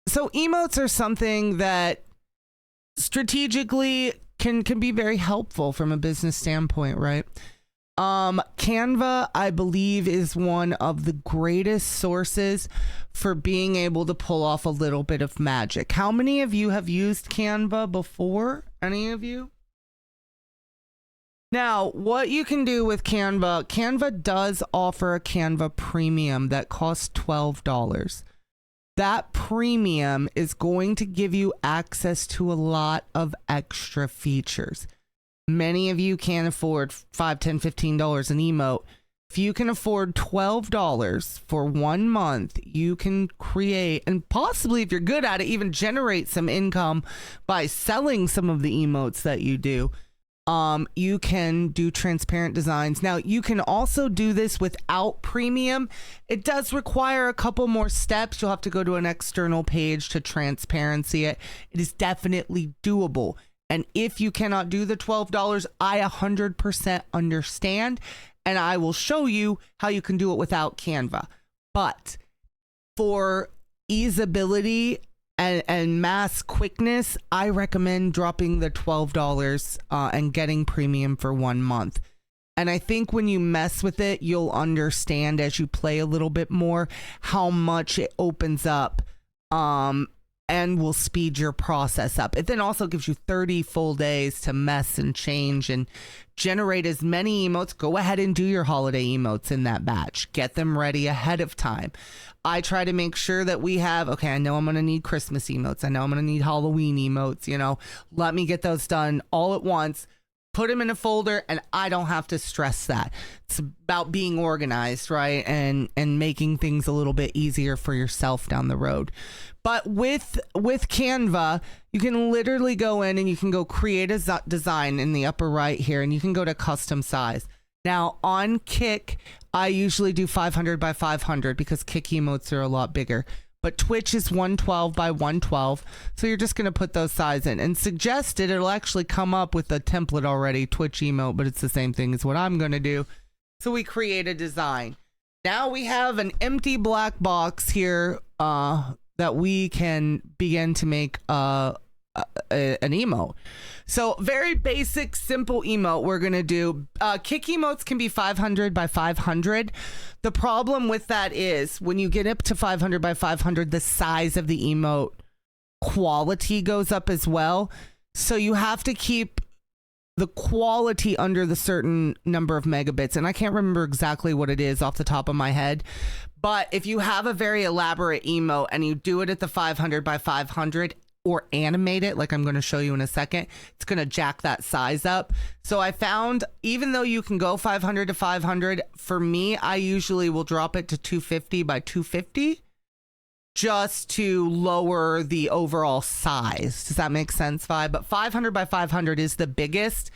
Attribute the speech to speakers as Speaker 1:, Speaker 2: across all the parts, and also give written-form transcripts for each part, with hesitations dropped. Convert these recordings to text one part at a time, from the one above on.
Speaker 1: So emotes are something that strategically can be very helpful from a business standpoint, right? Canva, I believe, is one of the greatest sources for being able to pull off a little bit of magic. How many of you have used Canva before? Any of you? Now, what you can do with Canva does offer a Canva premium that costs $12. That premium is going to give you access to a lot of extra features. Many of you can't afford $5, $10, $15 an emote. If you can afford $12 for 1 month, you can create, and possibly if you're good at it, even generate some income by selling some of the emotes that you do. You can do transparent designs. Now, you can also do this without premium. It does require a couple more steps. You'll have to go to an external page to transparency it. It is definitely doable. And if you cannot do the $12, I 100% understand. And I will show you how you can do it without Canva. But for easeability and mass quickness, I recommend dropping the $12 and getting premium for 1 month. And I think when you mess with it, you'll understand as you play a little bit more how much it opens up and will speed your process up. It then also gives you 30 full days to mess and change and generate as many emotes. Go ahead and do your holiday emotes in that batch. Get them ready ahead of time. I try to make sure that we have, okay, I know I'm going to need Christmas emotes. I know I'm going to need Halloween emotes, you know, let me get those done all at once, put them in a folder, and I don't have to stress that. It's about being organized, right? And making things a little bit easier for yourself down the road. But with Canva, you can literally go in and you can go create a design in the upper right here, and you can go to custom size. Now on Kick, I usually do 500 by 500 because Kick emotes are a lot bigger. But Twitch is 112 by 112. So you're just going to put those size in. And suggested, it'll actually come up with a template already, Twitch emote, but it's the same thing as what I'm going to do. So we create a design. Now we have an empty black box here that we can begin to make an emote. So very basic, simple emote we're going to do. Kick emotes can be 500 by 500. The problem with that is when you get up to 500 by 500, the size of the emote quality goes up as well. So you have to keep the quality under the certain number of megabits. And I can't remember exactly what it is off the top of my head. But if you have a very elaborate emote and you do it at the 500 by 500, or animate it like I'm going to show you in a second, it's going to jack that size up. So I found, even though you can go 500 to 500, for me, I usually will drop it to 250 by 250 just to lower the overall size. Does that make sense, Vi? But 500 by 500 is the biggest.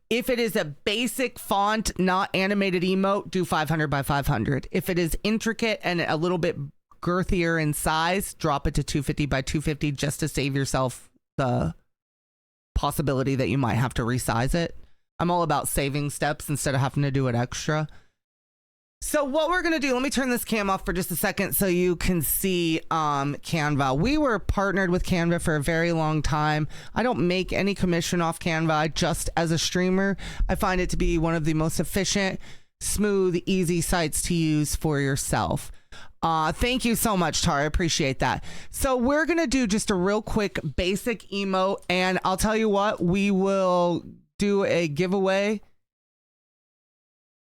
Speaker 1: If it is a basic font, not animated emote, do 500 by 500. If it is intricate and a little bit girthier in size, drop it to 250 by 250 just to save yourself the possibility that you might have to resize it. I'm all about saving steps instead of having to do it extra. So what we're going to do, let me turn this cam off for just a second so you can see Canva. We were partnered with Canva for a very long time. I don't make any commission off Canva. Just as a streamer, I find it to be one of the most efficient, smooth, easy sites to use for yourself. Thank you so much, Tara. I appreciate that. So we're going to do just a real quick basic emote. And I'll tell you what, we will do a giveaway.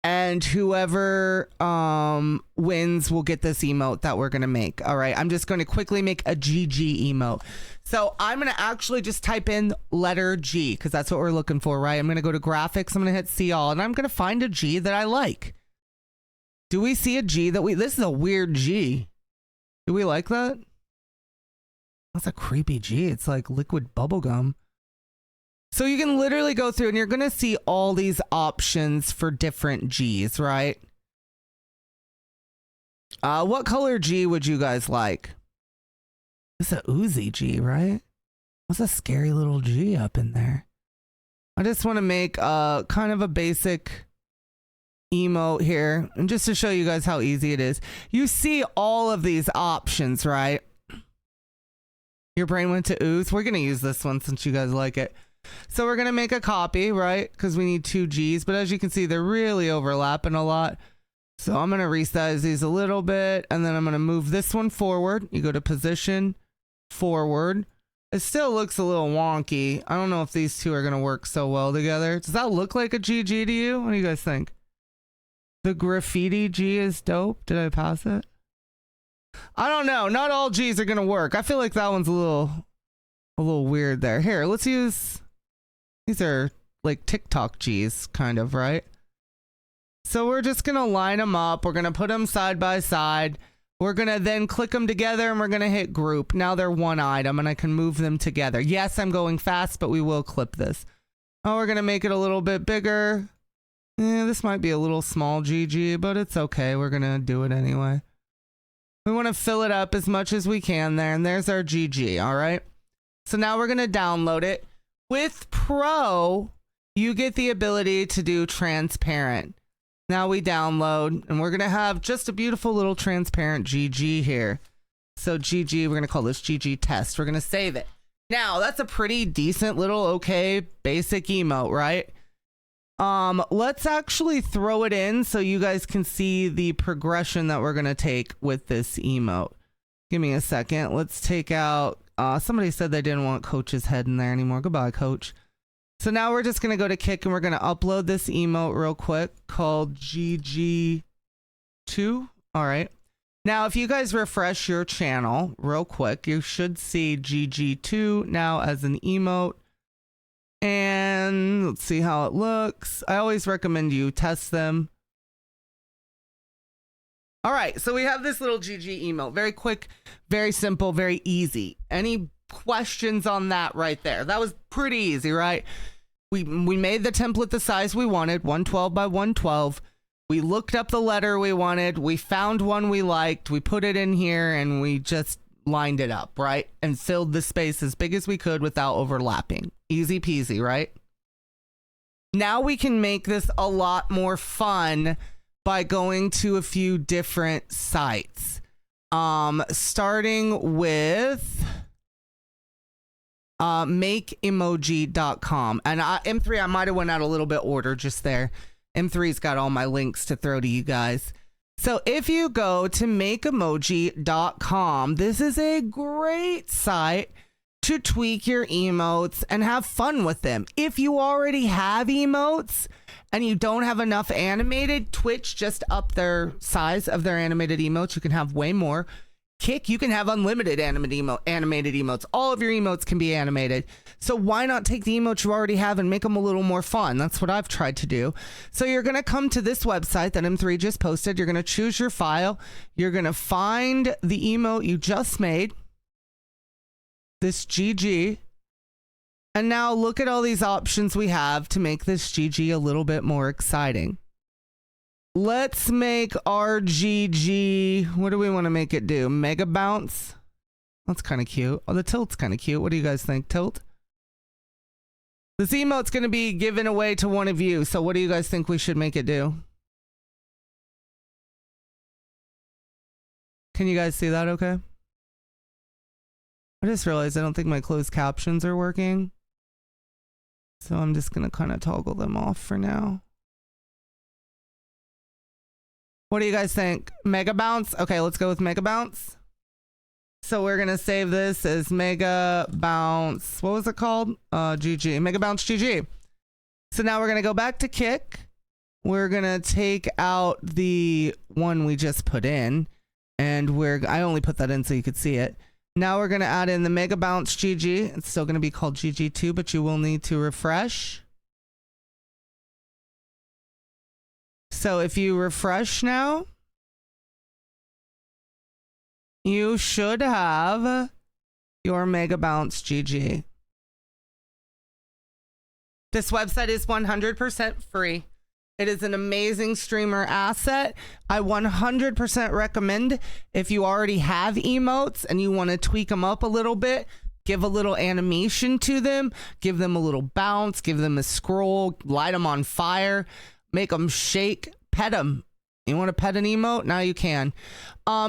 Speaker 1: And whoever wins will get this emote that we're going to make. All right. I'm just going to quickly make a GG emote. So I'm going to actually just type in letter G because that's what we're looking for, right? I'm going to go to graphics. I'm going to hit see all. And I'm going to find a G that I like. Do we see a G that this is a weird G. Do we like that? That's a creepy G. It's like liquid bubblegum. So you can literally go through and you're going to see all these options for different G's, right? What color G would you guys like? It's a Uzi G, right? What's a scary little G up in there? I just want to make kind of a basic emote here, and just to show you guys how easy it is. You see all of these options, right? Your brain went to ooze. We're going to use this one since you guys like it. So we're going to make a copy, right? Because we need 2 Gs. But as you can see, they're really overlapping a lot. So I'm going to resize these a little bit. And then I'm going to move this one forward. You go to position, forward. It still looks a little wonky. I don't know if these two are going to work so well together. Does that look like a GG to you? What do you guys think? The graffiti G is dope. Did I pass it? I don't know. Not all G's are going to work. I feel like that one's a little weird there. Here, let's use, these are like TikTok G's kind of, right? So we're just going to line them up. We're going to put them side by side. We're going to then click them together and we're going to hit group. Now they're one item and I can move them together. Yes, I'm going fast, but we will clip this. Oh, we're going to make it a little bit bigger. Yeah, this might be a little small GG, but it's okay. We're going to do it anyway. We want to fill it up as much as we can there. And there's our GG. All right. So now we're going to download it. With Pro, you get the ability to do transparent. Now we download and we're going to have just a beautiful little transparent GG here. So GG, we're going to call this GG test. We're going to save it. Now that's a pretty decent little, okay, basic emote, right? Let's actually throw it in so you guys can see the progression that we're going to take with this emote. Give me a second. Let's take out, somebody said they didn't want Coach's head in there anymore. Goodbye, Coach. So now we're just going to go to Kick and we're going to upload this emote real quick called GG2. All right. Now, if you guys refresh your channel real quick, you should see GG2 now as an emote. And let's see how it looks. I always recommend you test them. All right, so we have this little GG emote. Very quick, very simple, very easy. Any questions on that right there? That was pretty easy, right? We made the template the size we wanted, 112 by 112. We looked up the letter we wanted. We found one we liked. We put it in here and we just lined it up, right? And filled the space as big as we could without overlapping. Easy peasy, right? Now we can make this a lot more fun by going to a few different sites. Starting with makeemoji.com. And M3, I might have went out a little bit order just there. M3's got all my links to throw to you guys. So if you go to makeemoji.com, this is a great site to tweak your emotes and have fun with them. If you already have emotes and you don't have enough animated, Twitch just up their size of their animated emotes. You can have way more. Kick, you can have unlimited animated emotes. All of your emotes can be animated. So why not take the emotes you already have and make them a little more fun? That's what I've tried to do. So you're going to come to this website that M3 just posted. You're going to choose your file. You're going to find the emote you just made, this GG. And now look at all these options we have to make this GG a little bit more exciting. Let's make our GG, what do we want to make it do? Mega bounce? That's kind of cute. Oh, the tilt's kind of cute. What do you guys think? Tilt? This emote's going to be given away to one of you. So what do you guys think we should make it do? Can you guys see that okay? I just realized I don't think my closed captions are working. So I'm just going to kind of toggle them off for now. What do you guys think? Mega bounce? Okay, let's go with mega bounce. So we're going to save this as mega bounce. What was it called? GG. Mega bounce GG. So now we're going to go back to Kick. We're going to take out the one we just put in. And I only put that in so you could see it. Now we're going to add in the mega bounce GG. It's still going to be called GG2, but you will need to refresh. So if you refresh now, you should have your mega bounce GG. This website is 100% free. It is an amazing streamer asset. I 100% recommend, if you already have emotes and you want to tweak them up a little bit, give a little animation to them, give them a little bounce, give them a scroll, light them on fire, make them shake, pet them. You want to pet an emote? Now you can.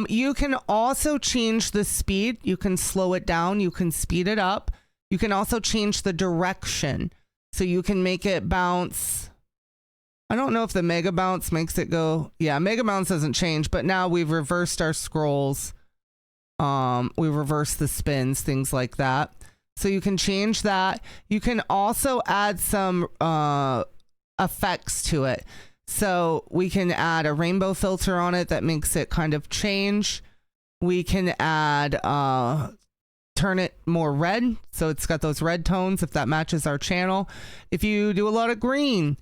Speaker 1: You can also change the speed. You can slow it down. You can speed it up. You can also change the direction. So you can make it bounce. I don't know if the mega bounce makes it go. Yeah, mega bounce doesn't change, but now we've reversed our scrolls. We reverse the spins, things like that. So you can change that. You can also add some effects to it. So we can add a rainbow filter on it that makes it kind of change. We can add, turn it more red. So it's got those red tones if that matches our channel. If you do a lot of green,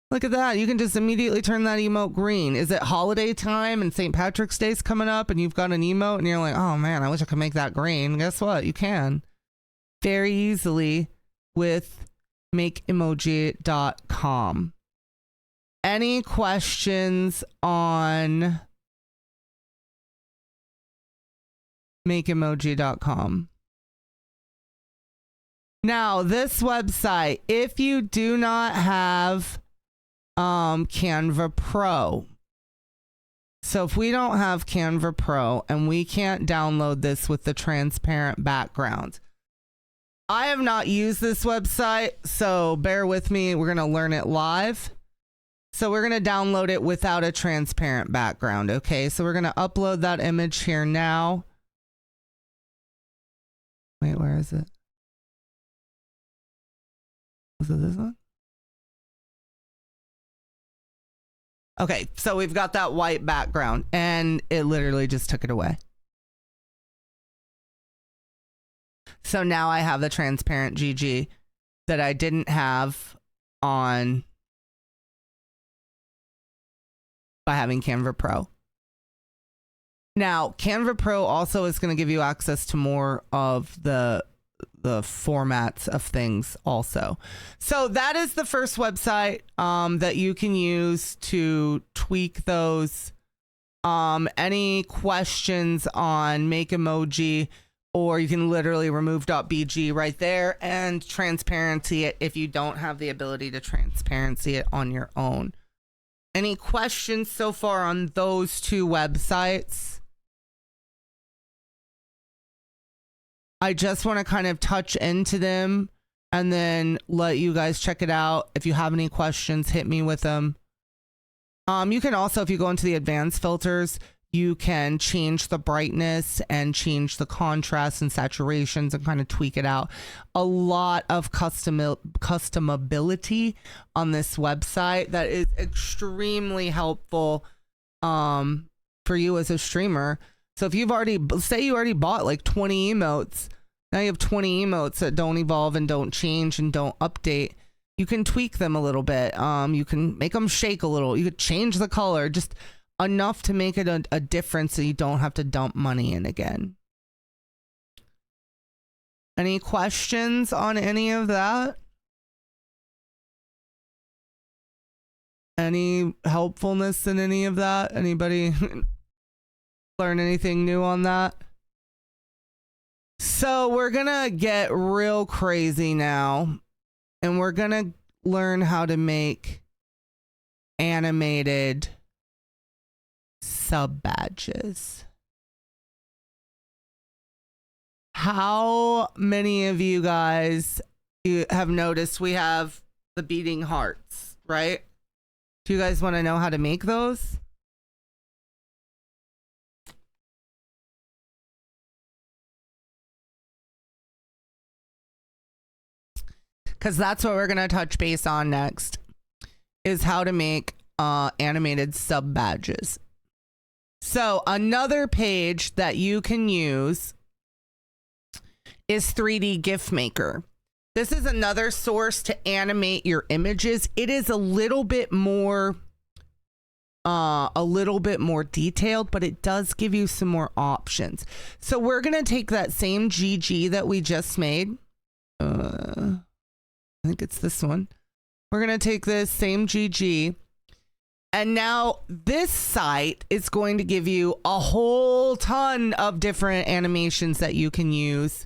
Speaker 1: look at that. You can just immediately turn that emote green. Is it holiday time and St. Patrick's Day's coming up and you've got an emote and you're like, oh man, I wish I could make that green. Guess what? You can very easily with makeemoji.com. Any questions on makeemoji.com? Now, this website, if you do not have Canva Pro, so if we don't have Canva Pro and we can't download this with the transparent background, I have not used this website, so bear with me. We're going to learn it live. So we're going to download it without a transparent background. Okay, so we're going to upload that image here now. Wait, where is it? Was it this one? Okay, so we've got that white background and it literally just took it away. So now I have the transparent GG that I didn't have on by having Canva Pro. Now, Canva Pro also is going to give you access to more of the formats of things also. So that is the first website that you can use to tweak those. Any questions on Make Emoji, or you can literally remove .bg right there and transparency it if you don't have the ability to transparency it on your own. Any questions so far on those two websites? I just want to kind of touch into them and then let you guys check it out. If you have any questions, hit me with them. You can also, if you go into the advanced filters, you can change the brightness and change the contrast and saturations and kind of tweak it out. A lot of customability on this website that is extremely helpful for you as a streamer. So if you've already, say you already bought like 20 emotes, now you have 20 emotes that don't evolve and don't change and don't update. You can tweak them a little bit. You can make them shake a little. You could change the color, just enough to make it a difference so you don't have to dump money in again. Any questions on any of that? Any helpfulness in any of that? Anybody learn anything new on that? So we're gonna get real crazy now, and we're gonna learn how to make animated sub badges. How many of you guys have noticed we have the beating hearts, right? Do you guys want to know how to make those? Because that's what we're going to touch base on next, is how to make animated sub badges. So another page that you can use is 3D GIF Maker. This is another source to animate your images. It is a little bit more detailed, but it does give you some more options. So we're going to take that same GG that we just made. I think it's this one. We're going to take this same GG. And now this site is going to give you a whole ton of different animations that you can use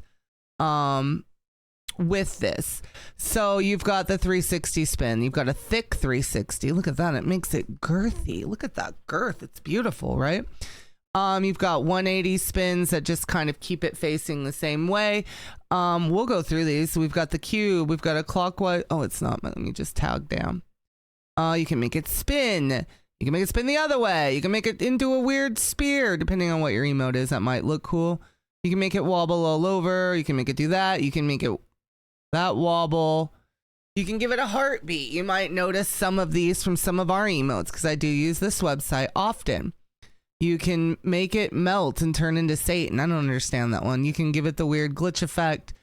Speaker 1: with this. So you've got the 360 spin. You've got a thick 360. Look at that. It makes it girthy. Look at that girth. It's beautiful, right? You've got 180 spins that just kind of keep it facing the same way. We'll go through these. We've got the cube. We've got a clockwise. Oh, it's not. Let me just tag down. You can make it spin. You can make it spin the other way. You can make it into a weird spear, depending on what your emote is. That might look cool. You can make it wobble all over. You can make it do that. You can make it that wobble. You can give it a heartbeat. You might notice some of these from some of our emotes because I do use this website often. You can make it melt and turn into Satan. I don't understand that one. You can give it the weird glitch effect.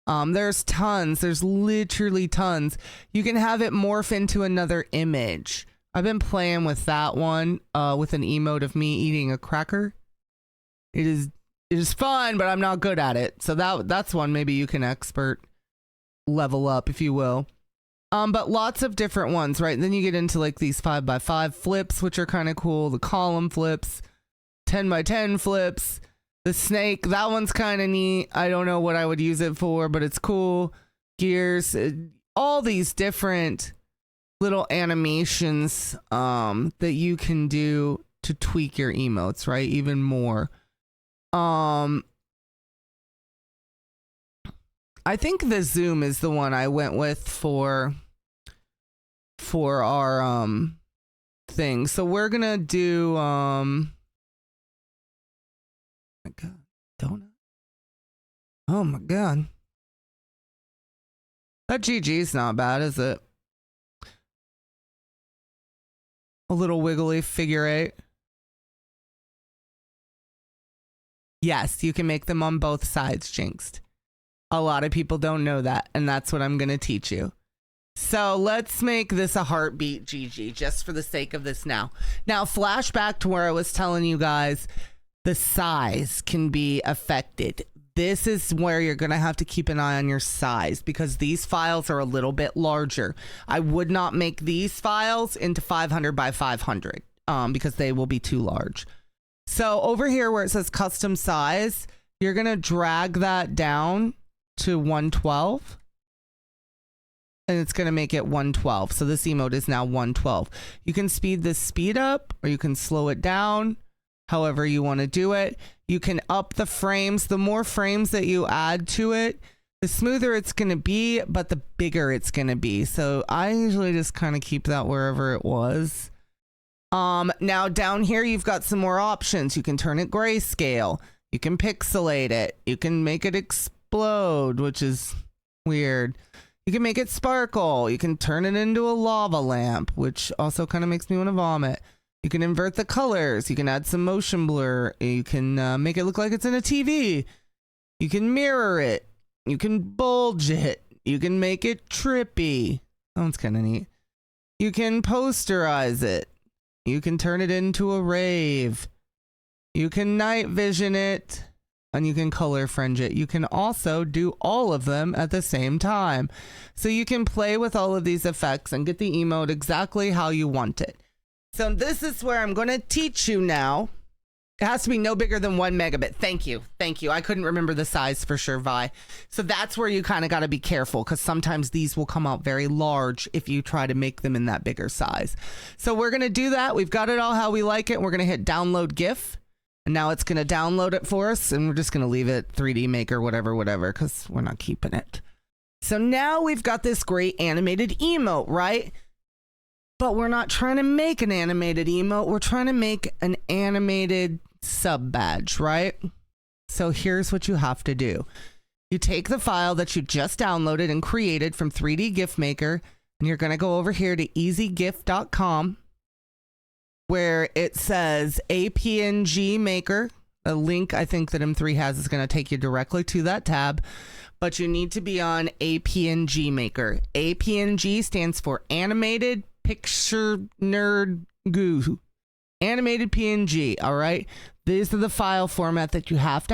Speaker 1: There's tons. There's literally tons. You can have it morph into another image. I've been playing with that one with an emote of me eating a cracker. It is fun, but I'm not good at it. So that's one maybe you can expert level up, if you will. But lots of different ones, right? Then you get into like these 5x5 flips, which are kind of cool. The column flips, 10x10 flips, the snake. That one's kind of neat. I don't know what I would use it for, but it's cool. Gears, all these different little animations that you can do to tweak your emotes, right? Even more. I think the zoom is the one I went with for our thing. So we're gonna do my god, donut. Oh my god. That GG's not bad, is it? A little wiggly figure eight. Yes, you can make them on both sides, Jinxed. A lot of people don't know that, and that's what I'm going to teach you. So let's make this a heartbeat GG, just for the sake of this now. Now, flashback to where I was telling you guys, the size can be affected. This is where you're going to have to keep an eye on your size, because these files are a little bit larger. I would not make these files into 500 by 500 because they will be too large. So over here where it says custom size, you're going to drag that down to 112, and it's going to make it 112. So this emote is now 112. You can speed this speed up, or you can slow it down, however you want to do it. You can up the frames. The more frames that you add to it, the smoother it's going to be, but the bigger it's going to be. So I usually just kind of keep that wherever it was. Now down here, you've got some more options. You can turn it grayscale. You can pixelate it. You can make it explode, which is weird. You can make it sparkle. You can turn it into a lava lamp, which also kind of makes me want to vomit. You can invert the colors. You can add some motion blur. You can make it look like it's in a TV. You can mirror it. You can bulge it. You can make it trippy. That one's kind of neat. You can posterize it. You can turn it into a rave. You can night vision it. And you can color fringe it. You can also do all of them at the same time. So you can play with all of these effects and get the emote exactly how you want it. So this is where I'm going to teach you now. It has to be no bigger than 1 megabit. Thank you. Thank you. I couldn't remember the size for sure, Vi. So that's where you kind of got to be careful, because sometimes these will come out very large if you try to make them in that bigger size. So we're going to do that. We've got it all how we like it. We're going to hit download GIF. And now it's going to download it for us. And we're just going to leave it 3D Maker, whatever, because we're not keeping it. So now we've got this great animated emote, right? But we're not trying to make an animated emote. We're trying to make an animated sub badge, right? So here's what you have to do. You take the file that you just downloaded and created from 3D GIF Maker, and you're going to go over here to easygif.com, where it says APNG Maker. A link I think that M3 has is going to take you directly to that tab, but you need to be on APNG Maker. APNG stands for Animated Picture Nerd Goo. Animated PNG, all right? These are the file format that you have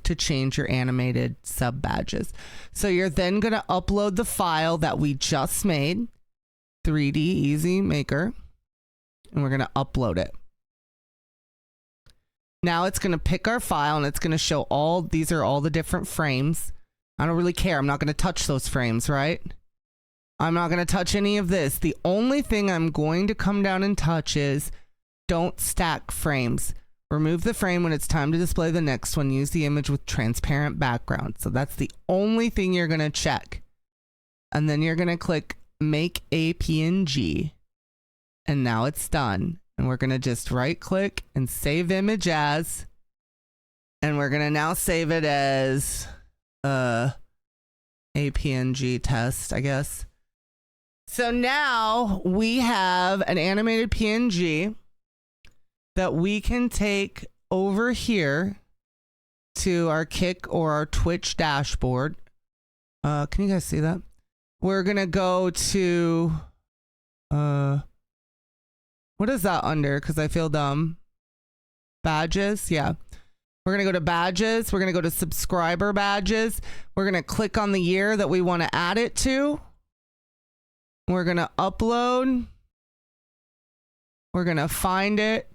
Speaker 1: to change your animated sub badges. So you're then going to upload the file that we just made, 3D Easy Maker, and we're going to upload it. Now it's going to pick our file, and it's going to show these are all the different frames I don't really care. I'm not going to touch those frames, right? I'm not going to touch any of this. The only thing I'm going to come down and touch is don't stack frames. Remove the frame when it's time to display the next one. Use the image with transparent background. So that's the only thing you're going to check. And then you're going to click make a PNG. And now it's done. And we're going to just right click and save image as. And we're going to now save it as a PNG test, I guess. So now we have an animated PNG that we can take over here to our Kick or our Twitch dashboard. Can you guys see that? We're going to go to, what is that under? Because I feel dumb. Badges. Yeah. We're going to go to badges. We're going to go to subscriber badges. We're going to click on the year that we want to add it to. We're going to upload. We're going to find it.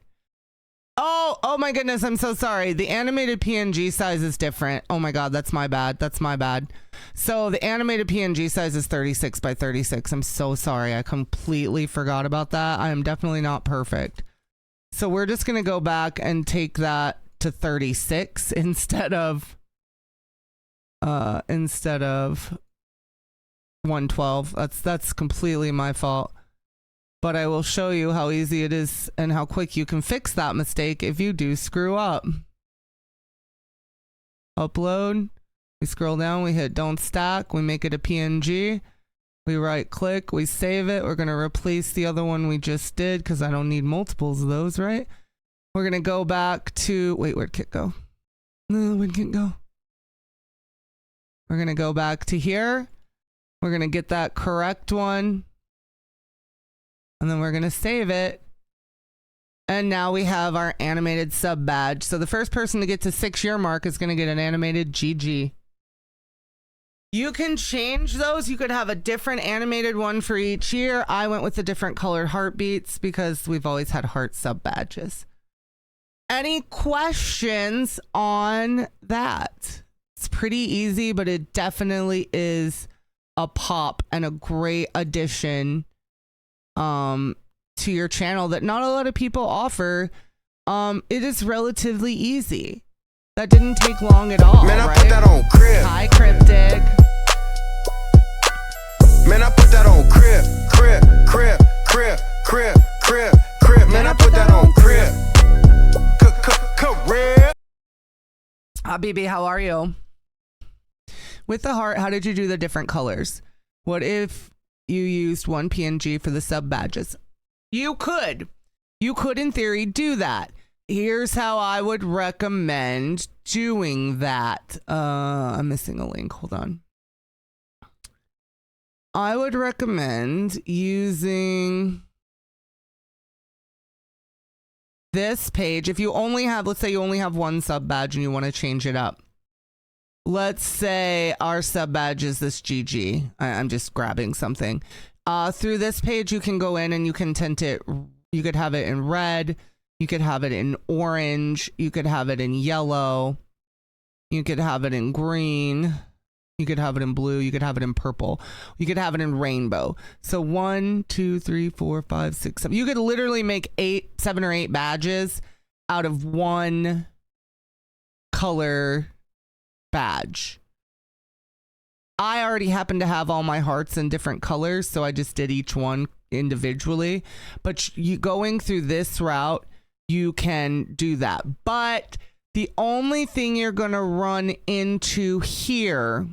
Speaker 1: Oh my goodness. I'm so sorry. The animated PNG size is different. Oh my God. That's my bad. That's my bad. So the animated PNG size is 36 by 36. I'm so sorry. I completely forgot about that. I am definitely not perfect. So we're just going to go back and take that to 36 instead of 112. That's completely my fault. But I will show you how easy it is and how quick you can fix that mistake if you do screw up. Upload. We scroll down, we hit don't stack, we make it a PNG. We right click, we save it. We're going to replace the other one we just did because I don't need multiples of those, right? We're going to go back to, wait, where'd Kit go? No, where'd Kit go? We're going to go back to here. We're going to get that correct one. And then we're going to save it. And now we have our animated sub badge. So the first person to get to 6-year mark is going to get an animated GG. You can change those. You could have a different animated one for each year. I went with the different colored heartbeats because we've always had heart sub badges. Any questions on that? It's pretty easy, but it definitely is a pop and a great addition to your channel that not a lot of people offer. It is relatively easy. That didn't take long at all.
Speaker 2: Man, I
Speaker 1: right?
Speaker 2: put that on crib.
Speaker 1: Hi, Cryptic.
Speaker 2: Man, I put that on crib. Man, I put that on crib. Crib.
Speaker 1: Habibi, how are you? With the heart, how did you do the different colors? What if you used one PNG for the sub badges? You could in theory do that. Here's how I would recommend doing that. I'm missing a link. Hold on. I would recommend using this page. If you only have, let's say you only have one sub badge and you want to change it up. Let's say our sub badge is this GG. I'm just grabbing something. Through this page, you can go in and you can tint it. You could have it in red. You could have it in orange. You could have it in yellow. You could have it in green. You could have it in blue. You could have it in purple. You could have it in rainbow. So 1, 2, 3, 4, 5, 6, 7. You could literally make 7 or 8 badges out of one color badge. I already happen to have all my hearts in different colors, so I just did each one individually. But you going through this route, you can do that. But the only thing you're going to run into here,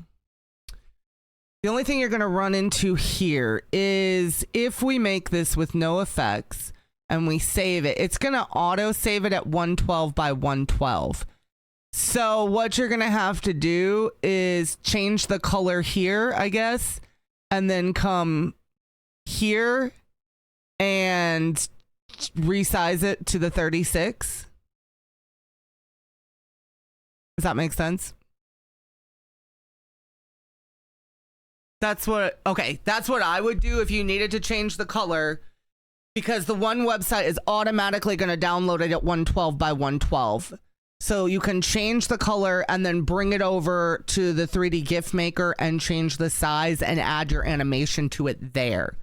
Speaker 1: is if we make this with no effects and we save it, it's going to auto save it at 112 by 112. So what you're going to have to do is change the color here, I guess, and then come here and resize it to the 36. Does that make sense? That's what I would do if you needed to change the color, because the one website is automatically going to download it at 112 by 112. So you can change the color and then bring it over to the 3D GIF maker and change the size and add your animation to it there.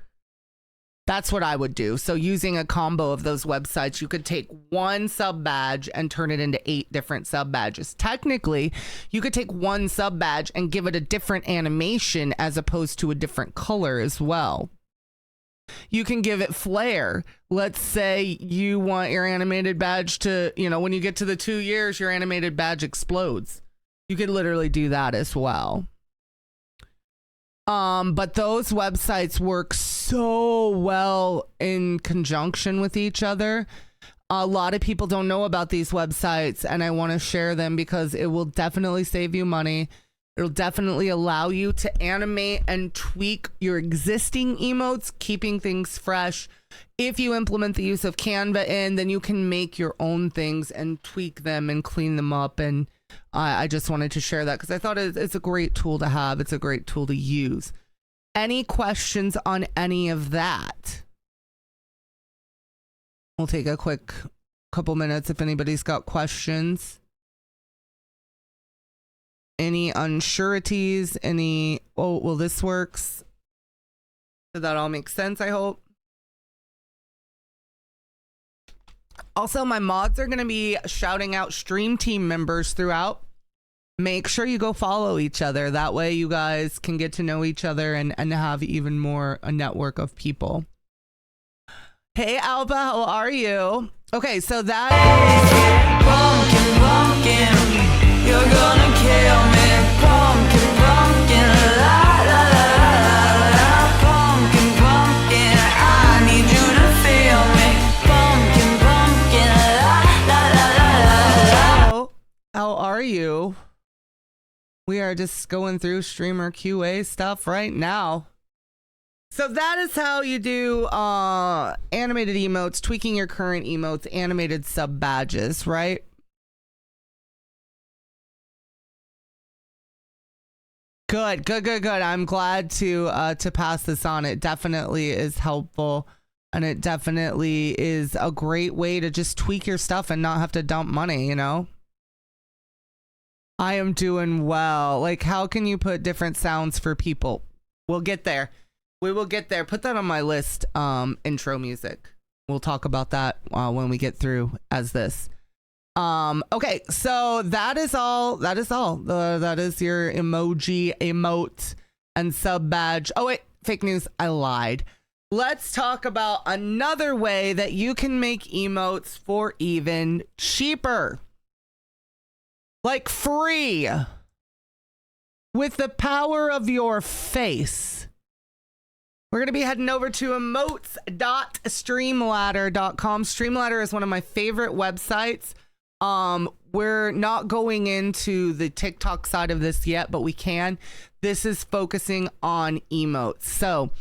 Speaker 1: That's what I would do. So using a combo of those websites, you could take one sub badge and turn it into 8 different sub badges. Technically, you could take one sub badge and give it a different animation as opposed to a different color as well. You can give it flair. Let's say you want your animated badge to, you know, when you get to the 2 years, your animated badge explodes. You could literally do that as well. But those websites work so well in conjunction with each other. A lot of people don't know about these websites, and I want to share them because it will definitely save you money. It'll definitely allow you to animate and tweak your existing emotes, keeping things fresh. If you implement the use of Canva in, then you can make your own things and tweak them and clean them up. And I just wanted to share that because I thought it's a great tool to have. It's a great tool to use. Any questions on any of that? We'll take a quick couple minutes if anybody's got questions. Any unsureties? Any, oh, well, this works. So that all makes sense, I hope. Also, my mods are going to be shouting out stream team members throughout. Make sure you go follow each other. That way you guys can get to know each other and have even more a network of people. Hey, Alba, how are you? Okay, so that
Speaker 3: Pumpkin, pumpkin, you're gonna kill me. Pumpkin, pumpkin, la la la la la. Pumpkin, pumpkin, I need you to feel me. Pumpkin, pumpkin, la la la la la.
Speaker 1: how are you? We are just going through streamer QA stuff right now. So that is how you do animated emotes, tweaking your current emotes, animated sub badges, right? Good. I'm glad to pass this on. It definitely is helpful, and it definitely is a great way to just tweak your stuff and not have to dump money, you know? I am doing well. Like, how can you put different sounds for people? We'll get there. We will get there. Put that on my list, intro music. We'll talk about that when we get through as this. Okay, so that is all. That is your emoji, emote, and sub badge. Oh, wait, fake news. I lied. Let's talk about another way that you can make emotes for even cheaper. Like free. With the power of your face. We're going to be heading over to emotes.streamladder.com. Streamladder is one of my favorite websites. We're not going into the TikTok side of this yet, but we can. This is focusing on emotes. So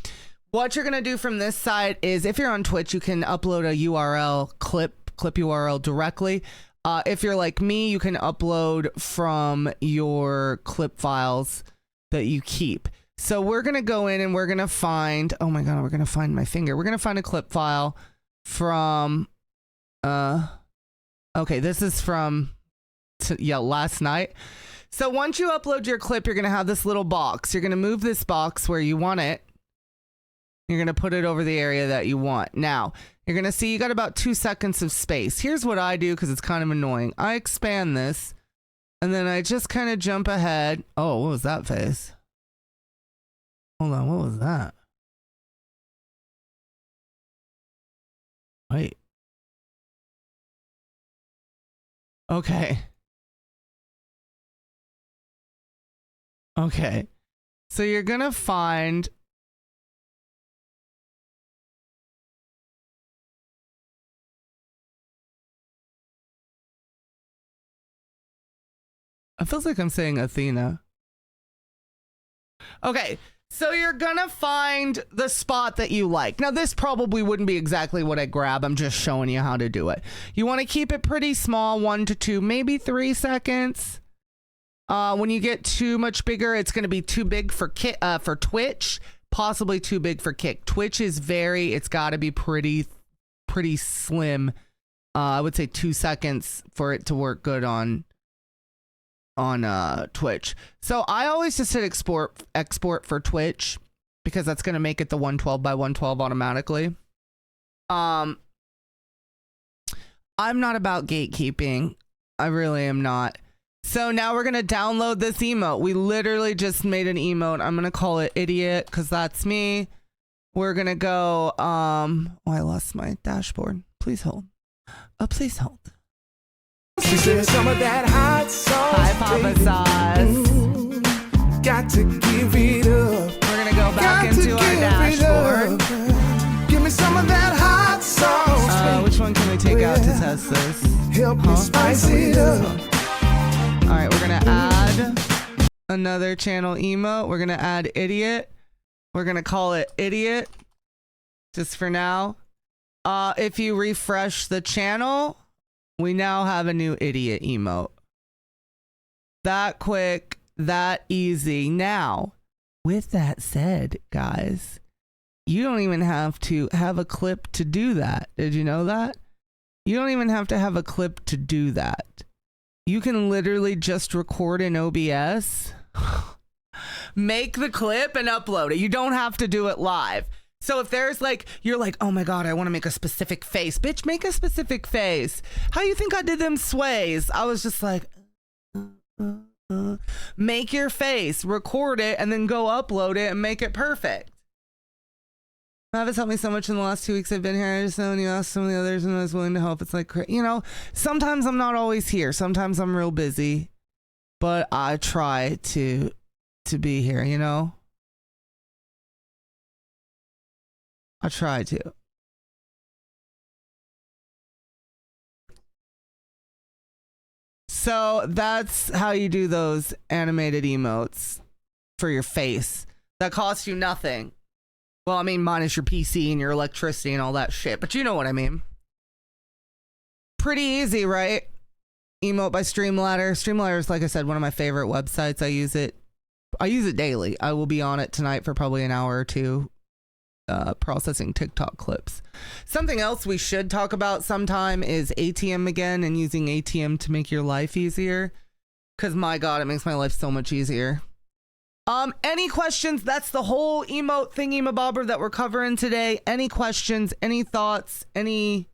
Speaker 1: what you're going to do from this side is, if you're on Twitch, you can upload a URL, clip URL directly. If you're like me, you can upload from your clip files that you keep. So we're going to go in and we're going to find, oh my God, we're going to find my finger. We're going to find a clip file from, okay, this is from, last night. So once you upload your clip, you're going to have this little box. You're going to move this box where you want it. You're going to put it over the area that you want. Now, you're going to see you got about 2 seconds of space. Here's what I do because it's kind of annoying. I expand this and then I just kind of jump ahead. Oh, what was that face? Hold on, what was that? Wait. Okay. Okay. So you're going to find it feels like I'm saying Athena. Okay, so you're gonna find the spot that you like. Now, this probably wouldn't be exactly what I grab. I'm just showing you how to do it. You want to keep it pretty small, 1 to 2, maybe 3 seconds. When you get too much bigger, it's going to be too big for Twitch, possibly too big for Kick. Twitch is it's got to be pretty slim I would say 2 seconds for it to work good on Twitch. So I always just hit export for Twitch because that's going to make it the 112 by 112 automatically. I'm not about gatekeeping. I really am not. So now we're going to download this emote. We literally just made an emote. I'm going to call it idiot because that's me. We're going to go, oh, I lost my dashboard. Please hold. Oh, please hold.
Speaker 2: She said some of that hot sauce.
Speaker 1: Hi, Papa Sauce.
Speaker 2: Got to give it up.
Speaker 1: We're going to go back into our dashboard.
Speaker 2: Give me some of that hot sauce.
Speaker 1: Which one can we take out to test this?
Speaker 2: Help me spice it up.
Speaker 1: All right, we're going to add another channel emote. We're going to add idiot. We're going to call it idiot just for now. If you refresh the channel, we now have a new idiot emote. That quick, that easy. Now, with that said, guys, you don't even have to have a clip to do that. Did you know that? You don't even have to have a clip to do that. You can literally just record in OBS, make the clip and upload it. You don't have to do it live. So if there's like, you're like, oh my God, I want to make a specific face. Bitch, make a specific face. How you think I did them sways? I was just like, make your face, record it, and then go upload it and make it perfect. Mavis helped me so much in the last 2 weeks I've been here. I just know when you ask some of the others and I was willing to help. It's like, you know, sometimes I'm not always here. Sometimes I'm real busy, but I try to be here, you know? I try to. So that's how you do those animated emotes for your face. That costs you nothing. Well, I mean, minus your PC and your electricity and all that shit, but you know what I mean. Pretty easy, right? Emote by Streamladder. Streamladder is, like I said, one of my favorite websites. I use it daily. I will be on it tonight for probably an hour or two, processing TikTok clips. Something else we should talk about sometime is ATM again, and using ATM to make your life easier. Because my God, it makes my life so much easier. Any questions? That's the whole emote thingy-mabobber that we're covering today. Any questions, any thoughts, anything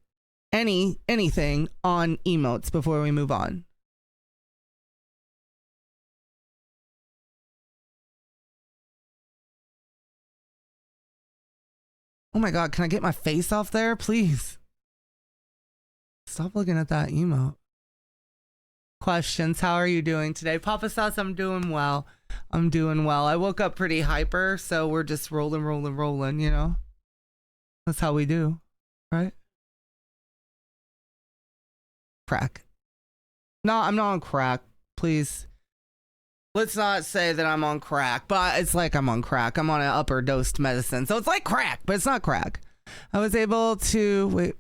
Speaker 1: on emotes before we move on? Oh my God, can I get my face off there, please? Stop looking at that emote. Questions, how are you doing today? Papa Sauce, I'm doing well. I'm doing well. I woke up pretty hyper, so we're just rolling, you know? That's how we do, right? Crack. No, I'm not on crack. Please. Let's not say that I'm on crack, but it's like I'm on crack. I'm on an upper dosed medicine, so it's like crack, but it's not crack. I was able to, wait,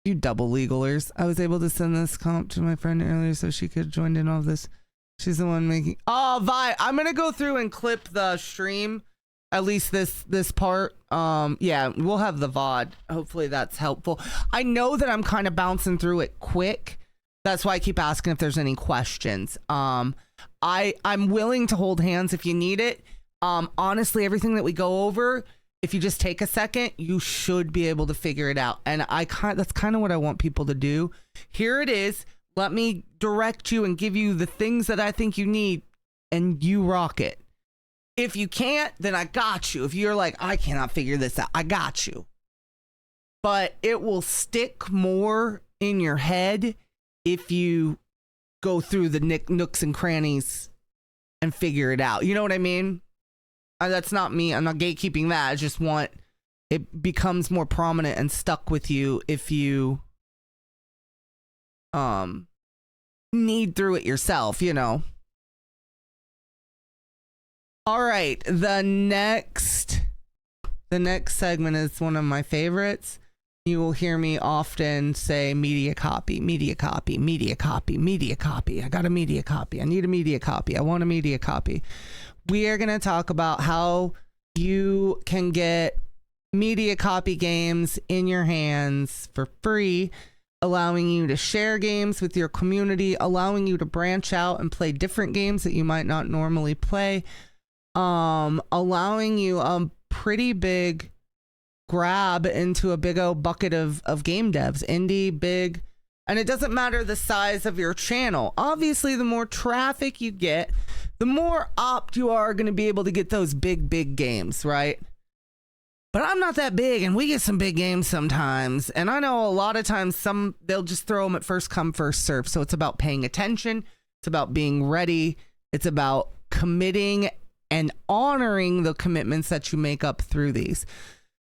Speaker 1: you double legalers. I was able to send this comp to my friend earlier so she could join in all of this. She's the one making, oh, Vi, I'm going to go through and clip the stream, at least this part. Yeah, we'll have the VOD. Hopefully that's helpful. I know that I'm kind of bouncing through it quick. That's why I keep asking if there's any questions. I'm willing to hold hands if you need it. Honestly, everything that we go over, if you just take a second, you should be able to figure it out. And that's kind of what I want people to do. Here it is. Let me direct you and give you the things that I think you need, and you rock it. If you can't, then I got you. If you're like, I cannot figure this out, I got you. But it will stick more in your head if you go through the nooks and crannies and figure it out. You know what I mean? That's not me. I'm not gatekeeping that. I just want it becomes more prominent and stuck with you if you need through it yourself, you know. All right, the next segment is one of my favorites. You will hear me often say media copy, media copy, media copy, media copy. I got a media copy. I need a media copy. I want a media copy. We are going to talk about how you can get media copy games in your hands for free. allowing you to share games with your community, allowing you to branch out and play different games that you might not normally play, allowing you a pretty big grab into a big old bucket of game devs, indie, big, and it doesn't matter the size of your channel. Obviously, the more traffic you get, the more opt you are going to be able to get those big games, right? But I'm not that big, and we get some big games sometimes. And I know a lot of times they'll just throw them at first come, first serve. So it's about paying attention. It's about being ready. It's about committing and honoring the commitments that you make up through these.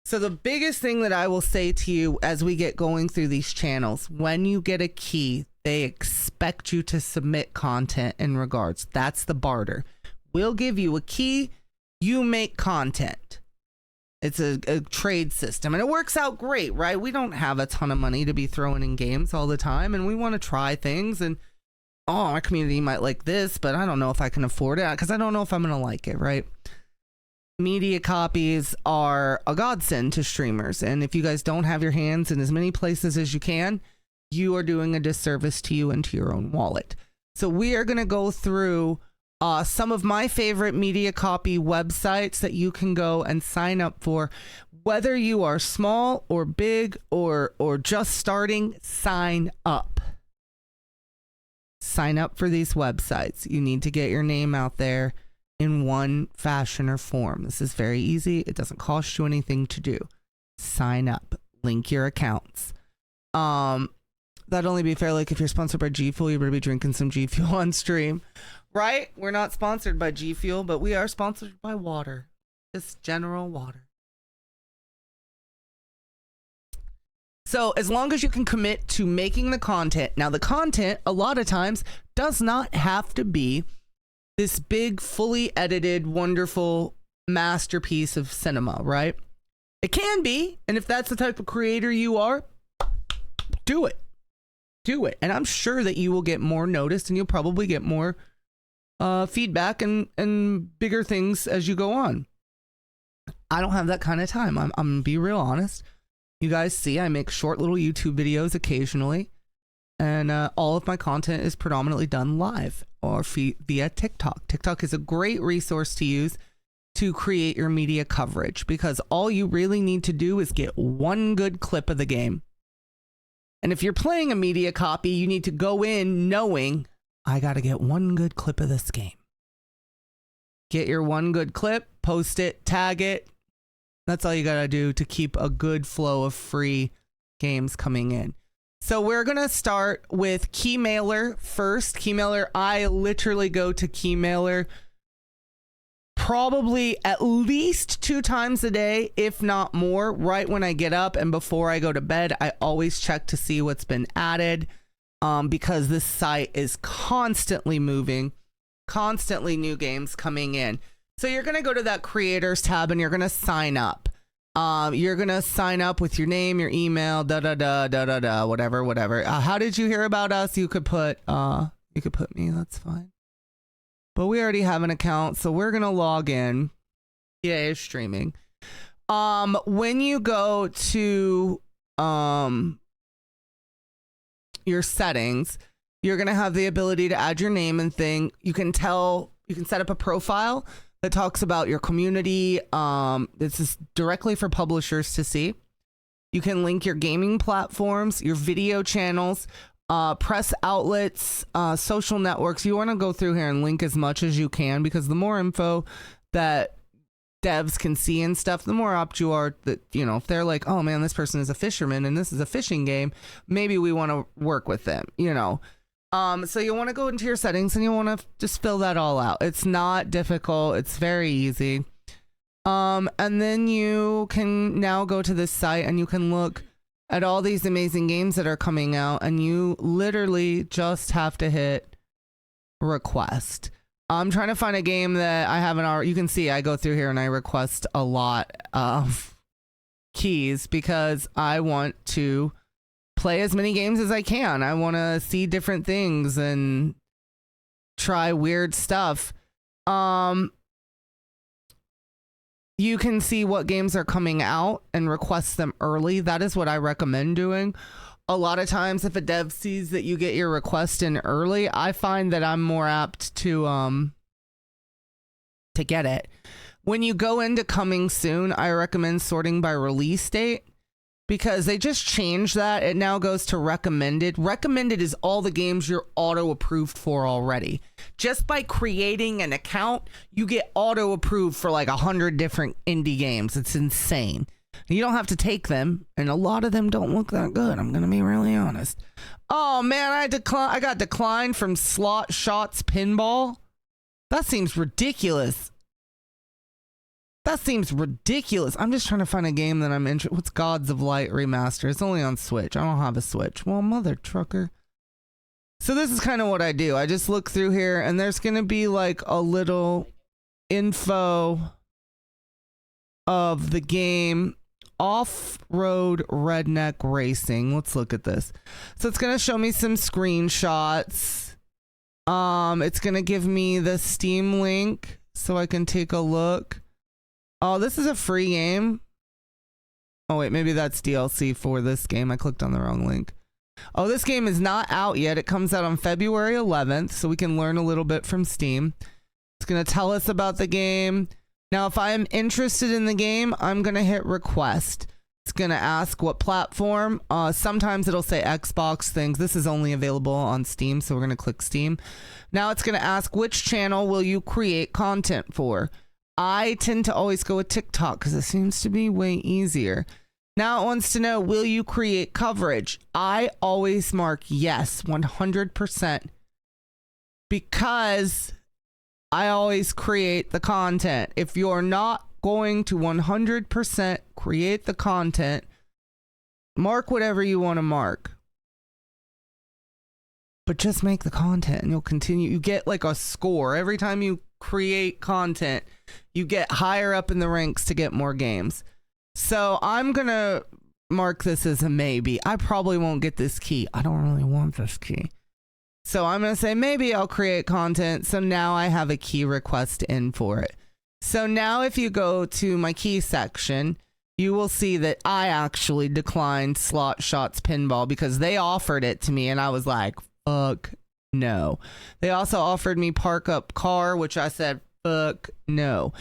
Speaker 1: So the biggest thing that I will say to you as we get going through these channels, when you get a key, they expect you to submit content in regards. That's the barter. We'll give you a key. You make content. It's a trade system, and it works out great, right? We don't have a ton of money to be throwing in games all the time, and we want to try things, and our community might like this, but I don't know if I can afford it because I don't know if I'm going to like it, right? Media copies are a godsend to streamers, and if you guys don't have your hands in as many places as you can, you are doing a disservice to you and to your own wallet. So we are going to go through some of my favorite media copy websites that you can go and sign up for. Whether you are small or big or just starting, sign up. Sign up for these websites. You need to get your name out there in one fashion or form. This is very easy. It doesn't cost you anything to do. Sign up. Link your accounts. That'd only be fair, like if you're sponsored by G Fuel, you better be drinking some G Fuel on stream. Right? We're not sponsored by G Fuel, but we are sponsored by water. Just general water. So as long as you can commit to making the content. Now the content, a lot of times, does not have to be this big, fully edited, wonderful masterpiece of cinema, right? It can be. And if that's the type of creator you are, do it. Do it. And I'm sure that you will get more noticed and you'll probably get more feedback and bigger things as you go on. I don't have that kind of time. I'm gonna be real honest. You guys see I make short little YouTube videos occasionally, and all of my content is predominantly done live or via TikTok. TikTok is a great resource to use to create your media coverage because all you really need to do is get one good clip of the game. And if you're playing a media copy, you need to go in knowing I got to get one good clip of this game. Get your one good clip, post it, tag it. That's all you got to do to keep a good flow of free games coming in. So we're going to start with Keymailer first. Keymailer, I literally go to Keymailer probably at least 2 times a day, if not more, right when I get up and before I go to bed. I always check to see what's been added. Because this site is constantly moving, constantly new games coming in. So you're going to go to that creators tab and you're going to sign up. You're going to sign up with your name, your email, whatever. How did you hear about us? You could put me, that's fine. But we already have an account, so we're going to log in. Yay, streaming. When you go to, your settings, you're going to have the ability to add your name and thing. You can set up a profile that talks about your community. This is directly for publishers to see. You can link your gaming platforms, your video channels, press outlets, social networks. You want to go through here and link as much as you can because the more info that devs can see and stuff, the more apt you are that, if they're like, oh man, this person is a fisherman and this is a fishing game, maybe we want to work with them, so you want to go into your settings and you want to just fill that all out. It's not difficult. It's very easy. And then you can now go to this site and you can look at all these amazing games that are coming out, and you literally just have to hit request. I'm trying to find a game that I haven't already. You can see I go through here and I request a lot of keys because I want to play as many games as I can. I want to see different things and try weird stuff. You can see what games are coming out and request them early. That is what I recommend doing. a lot of times if a dev sees that you get your request in early, I find that I'm more apt to get it. When you go into coming soon, I recommend sorting by release date because they just changed that. It now goes to recommended. Recommended is all the games you're auto approved for already. Just by creating an account, you get auto approved for like 100 different indie games. It's insane. You don't have to take them, and a lot of them don't look that good. I'm gonna be really honest. Oh man, I got declined from Slot Shots Pinball. That seems ridiculous. That seems ridiculous. I'm just trying to find a game that I'm interested. What's Gods of Light Remaster? It's only on Switch. I don't have a Switch. Well, mother trucker. So this is kind of what I do. I just look through here, and there's gonna be like a little info of the game. Off-road redneck racing. Let's look at this. So it's going to show me some screenshots. It's going to give me the Steam link so I can take a look. Oh, this is a free game. Oh wait, maybe that's DLC for this game. I clicked on the wrong link. Oh, this game is not out yet. It comes out on February 11th, so we can learn a little bit from Steam. It's going to tell us about the game. Now, if I am interested in the game, I'm going to hit request. It's going to ask what platform. Sometimes it'll say Xbox things. This is only available on Steam, so we're going to click Steam. Now it's going to ask which channel will you create content for. I tend to always go with TikTok because it seems to be way easier. Now it wants to know, will you create coverage? I always mark yes, 100%. Because I always create the content. If you're not going to 100% create the content, mark whatever you want to mark. But just make the content and you'll continue. You get like a score. Every time you create content, you get higher up in the ranks to get more games. So I'm going to mark this as a maybe. I probably won't get this key. I don't really want this key. So I'm going to say maybe I'll create content. So now I have a key request in for it. So now if you go to my key section, you will see that I actually declined Slot Shots Pinball because they offered it to me and I was like, fuck no. They also offered me Park Up Car, which I said, fuck no.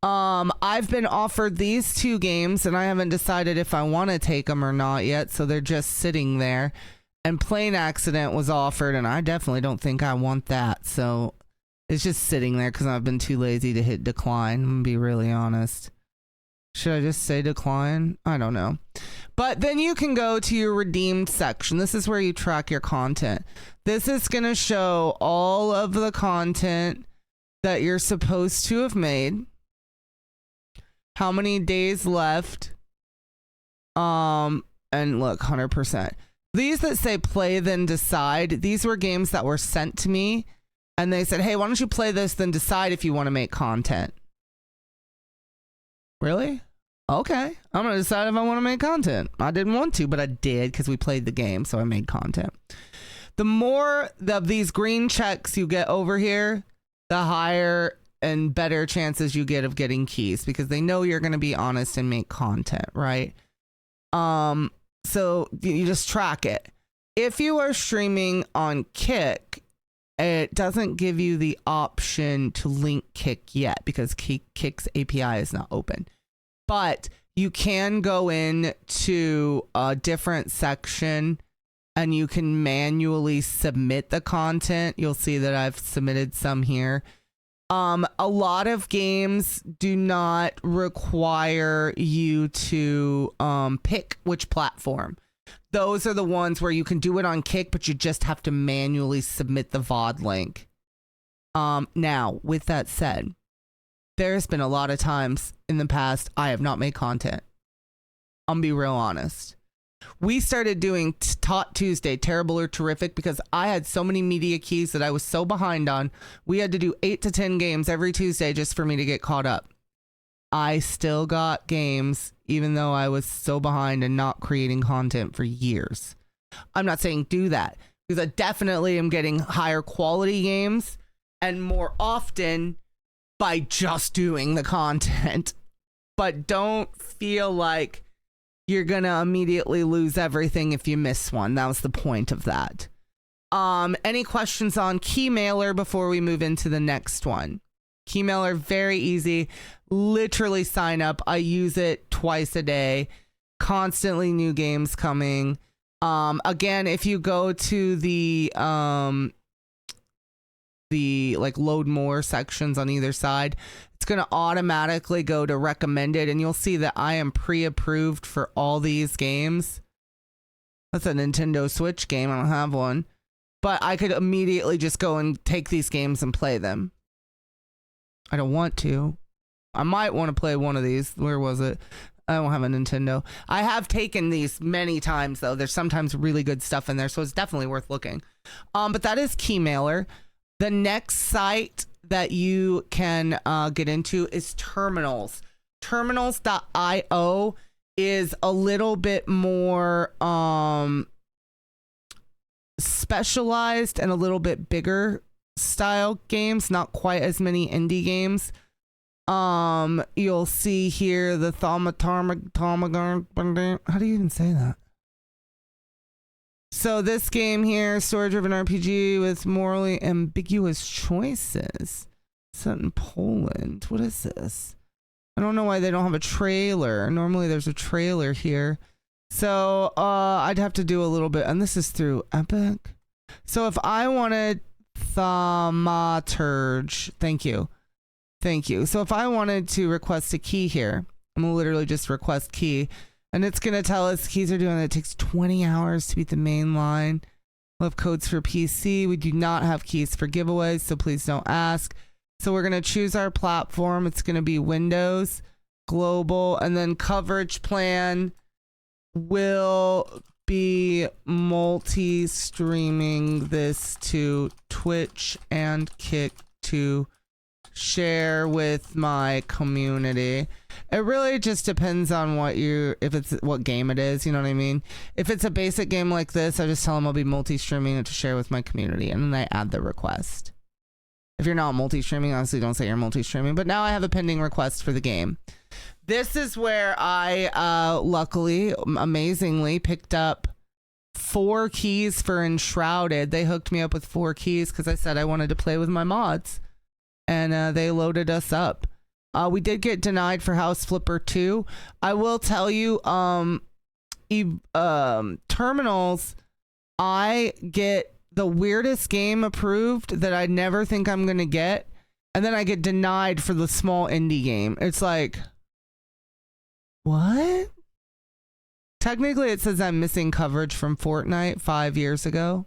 Speaker 1: I've been offered these two games and I haven't decided if I want to take them or not yet. So they're just sitting there. And Plane Accident was offered, and I definitely don't think I want that. So it's just sitting there because I've been too lazy to hit decline. I'm going to be really honest. Should I just say decline? I don't know. But then you can go to your redeemed section. This is where you track your content. This is going to show all of the content that you're supposed to have made. How many days left. And look, 100%. These that say play then decide, these were games that were sent to me and they said, hey, why don't you play this then decide if you want to make content. Really? Okay. I'm going to decide if I want to make content. I didn't want to, but I did because we played the game, so I made content. The more of these green checks you get over here, the higher and better chances you get of getting keys because they know you're going to be honest and make content, right? So you just track it. If you are streaming on Kick, it doesn't give you the option to link Kick yet because Kick's API is not open. But you can go in to a different section and you can manually submit the content. You'll see that I've submitted some here. A lot of games do not require you to pick which platform. Those are the ones where you can do it on Kick, but you just have to manually submit the VOD link. Now, with that said, there's been a lot of times in the past I have not made content. I'm gonna be real honest. We started doing Tot Tuesday, Terrible or Terrific, because I had so many media keys that I was so behind on. We had to do 8 to 10 games every Tuesday just for me to get caught up. I still got games, even though I was so behind and not creating content for years. I'm not saying do that, because I definitely am getting higher quality games and more often by just doing the content. But don't feel like you're gonna immediately lose everything if you miss one. That was the point of that. Any questions on Keymailer before we move into the next one? Keymailer, very easy. Literally sign up. I use it twice a day. Constantly new games coming. Again, if you go to the like load more sections on either side, it's going to automatically go to recommended, and you'll see that I am pre-approved for all these games. That's a Nintendo Switch game. I don't have one, but I could immediately just go and take these games and play them. I don't want to. I might want to play one of these. Where was it? I don't have a Nintendo. I have taken these many times though. There's sometimes really good stuff in there, so it's definitely worth looking. But that is Keymailer. The next site that you can get into is Terminals. Terminals.io is a little bit more specialized and a little bit bigger style games, not quite as many indie games. You'll see here the how do you even say that? So this game here, story-driven RPG with morally ambiguous choices. Set in Poland. What is this? I don't know why they don't have a trailer. Normally there's a trailer here. So I'd have to do a little bit, and this is through Epic. So if I wanted Thaumaturge, thank you. So if I wanted to request a key here, I'm gonna literally just request key, and it's gonna tell us keys are doing it. It takes 20 hours to beat the main line. We'll have codes for PC. We do not have keys for giveaways, so please don't ask. So we're gonna choose our platform. It's gonna be Windows, global, and then coverage plan will be multi-streaming this to Twitch and Kick to share with my community. It really just depends on what game it is, you know what I mean? If it's a basic game like this, I just tell them I'll be multi-streaming it to share with my community, and then I add the request. If you're not multi-streaming, honestly don't say you're multi-streaming, but now I have a pending request for the game. This is where I luckily, amazingly, picked up 4 keys for Enshrouded. They hooked me up with 4 keys because I said I wanted to play with my mods, and they loaded us up. We did get denied for House Flipper 2. I will tell you, Terminals, I get the weirdest game approved that I never think I'm going to get, and then I get denied for the small indie game. It's like, what? Technically, it says I'm missing coverage from Fortnite 5 years ago.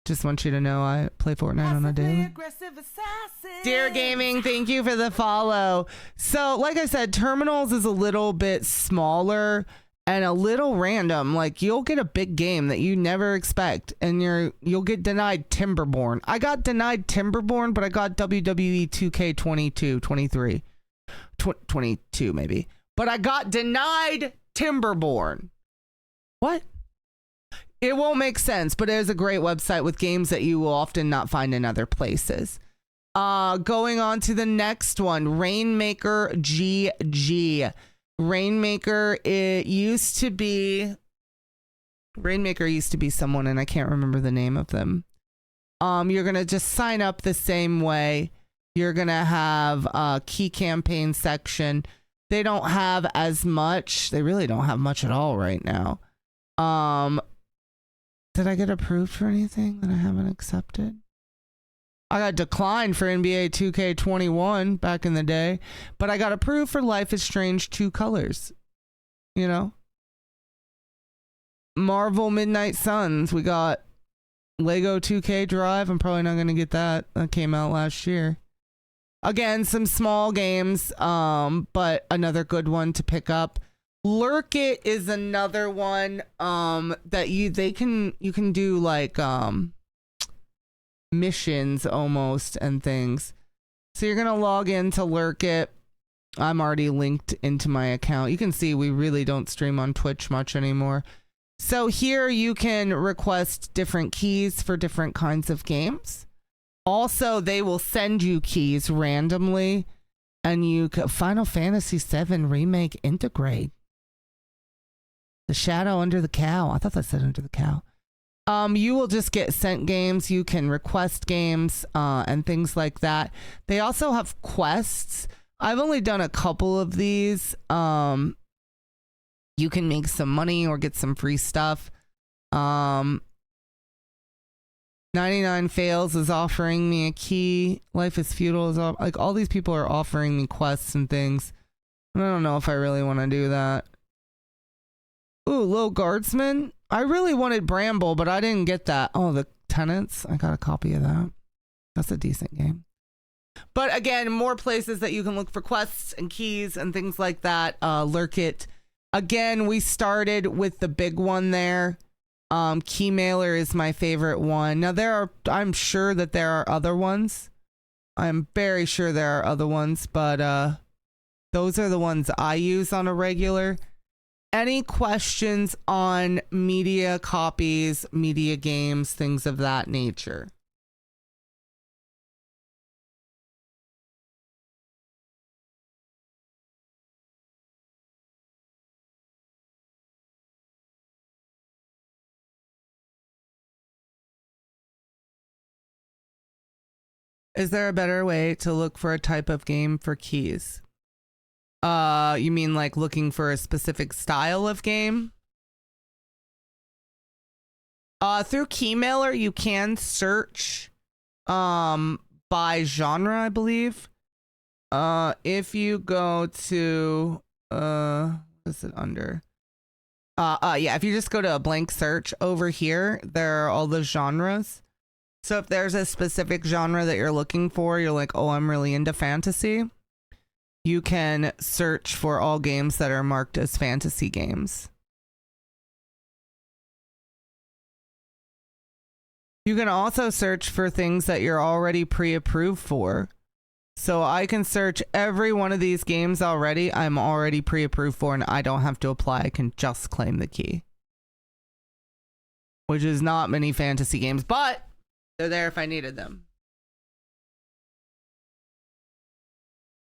Speaker 1: Just want you to know I play Fortnite on a daily. Dear Gaming, thank you for the follow. So, like I said, Terminals is a little bit smaller and a little random. Like, you'll get a big game that you never expect, and you'll get denied Timberborn. I got denied Timberborn, but I got WWE 2K22, 23, 22 maybe. But I got denied Timberborn. What? It won't make sense, but it is a great website with games that you will often not find in other places. Going on to the next one, Rainmaker GG. Rainmaker used to be someone, and I can't remember the name of them. You're going to just sign up the same way. You're going to have a key campaign section. They don't have as much. They really don't have much at all right now. Did I get approved for anything that I haven't accepted? I got declined for NBA 2K21 back in the day, but I got approved for Life is Strange 2 Colors. You know? Marvel Midnight Suns. We got Lego 2K Drive. I'm probably not going to get that. That came out last year. Again, some small games, but another good one to pick up. Lurk It is another one that you can do like missions almost and things. So you're gonna log into Lurk It. I'm already linked into my account. You can see we really don't stream on Twitch much anymore. So here you can request different keys for different kinds of games. Also, they will send you keys randomly, and you can Final Fantasy VII Remake Integrate. The shadow under the cow. I thought that said under the cow. You will just get sent games. You can request games and things like that. They also have quests. I've only done a couple of these. You can make some money or get some free stuff. 99 Fails is offering me a key. Life is Futile is like all these people are offering me quests and things. I don't know if I really want to do that. Ooh, Low Guardsman. I really wanted Bramble, but I didn't get that. Oh, the Tenants. I got a copy of that. That's a decent game. But again, more places that you can look for quests and keys and things like that. Lurk it. Again, we started with the big one there. Keymailer is my favorite one. Now I'm sure that there are other ones. I'm very sure there are other ones, but those are the ones I use on a regular. Any questions on media copies, media games, things of that nature? Is there a better way to look for a type of game for keys? You mean like looking for a specific style of game? Through Keymailer, you can search by genre, I believe. If you go to what is it under? Yeah, if you just go to a blank search over here, there are all the genres. So if there's a specific genre that you're looking for, you're like, oh, I'm really into fantasy. You can search for all games that are marked as fantasy games. You can also search for things that you're already pre-approved for. So I can search every one of these games already. I'm already pre-approved for, and I don't have to apply. I can just claim the key. Which is not many fantasy games, but they're there if I needed them.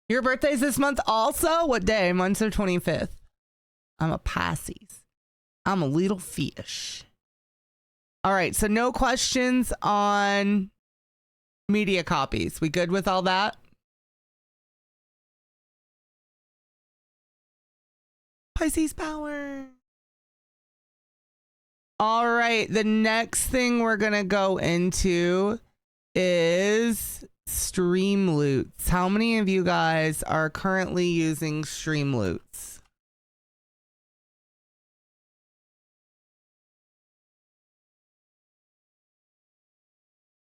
Speaker 1: Your birthday's this month also? What day? Month's the 25th. I'm a Pisces. I'm a little fish. All right, so no questions on media copies. We good with all that? Pisces power. All right, the next thing we're going to go into is Streamloots. How many of you guys are currently using Streamloots?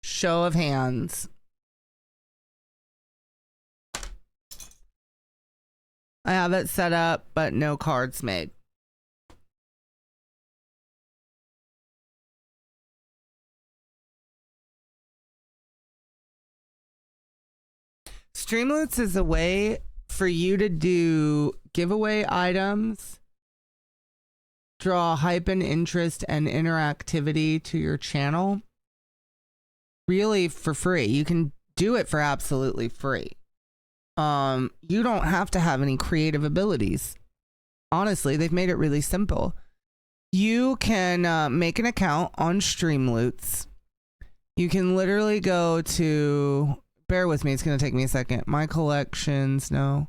Speaker 1: Show of hands. I have it set up, but no cards made. Streamloots is a way for you to do giveaway items, draw hype and interest and interactivity to your channel, really for free. You can do it for absolutely free. You don't have to have any creative abilities. Honestly, they've made it really simple. You can make an account on Streamloots. You can literally go to... Bear with me, it's going to take me a second. My collections, no.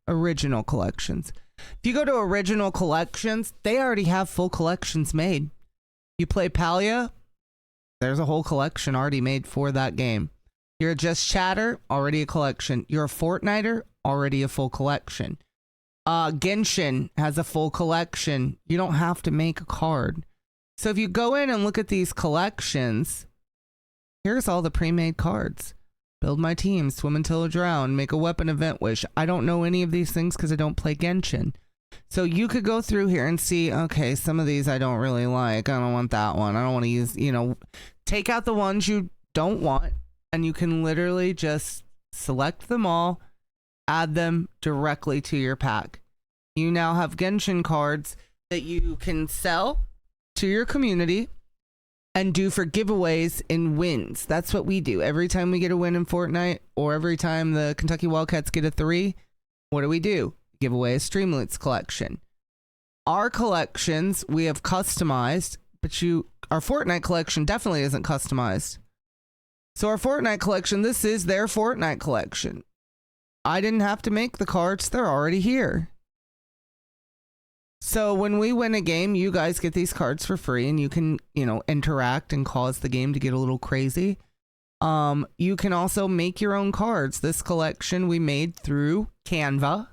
Speaker 1: Original collections. If you go to original collections, they already have full collections made. You play Palia, there's a whole collection already made for that game. You're a Just Chatter, already a collection. You're a Fortniter, already a full collection. Genshin has a full collection. You don't have to make a card. So if you go in and look at these collections... Here's all the pre-made cards. Build my team, swim until I drown, make a weapon event wish. I don't know any of these things because I don't play Genshin. So you could go through here and see, okay, some of these I don't really like. I don't want that one. I don't want to use, take out the ones you don't want, and you can literally just select them all, add them directly to your pack. You now have Genshin cards that you can sell to your community and do for giveaways in wins. That's what we do. Every time we get a win in Fortnite, or every time the Kentucky Wildcats get a 3, what do? Give away a Streamloots collection. Our collections we have customized, but our Fortnite collection definitely isn't customized. So our Fortnite collection, this is their Fortnite collection. I didn't have to make the cards, they're already here. So when we win a game, you guys get these cards for free and you can, interact and cause the game to get a little crazy. You can also make your own cards. This collection we made through Canva.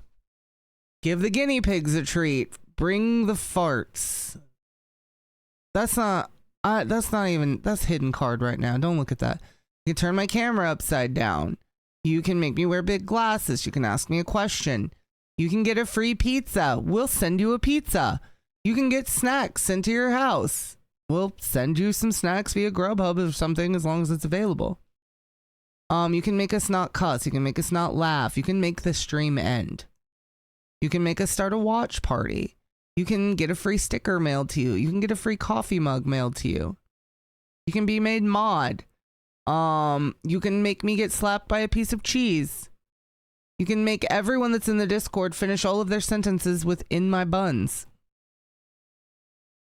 Speaker 1: Give the guinea pigs a treat. Bring the farts. That's hidden card right now. Don't look at that. You can turn my camera upside down. You can make me wear big glasses. You can ask me a question. You can get a free pizza. We'll send you a pizza. You can get snacks sent to your house. We'll send you some snacks via Grubhub or something as long as it's available. You can make us not cuss. You can make us not laugh. You can make the stream end. You can make us start a watch party. You can get a free sticker mailed to you. You can get a free coffee mug mailed to you. You can be made mod. You can make me get slapped by a piece of cheese. You can make everyone that's in the Discord finish all of their sentences within my buns.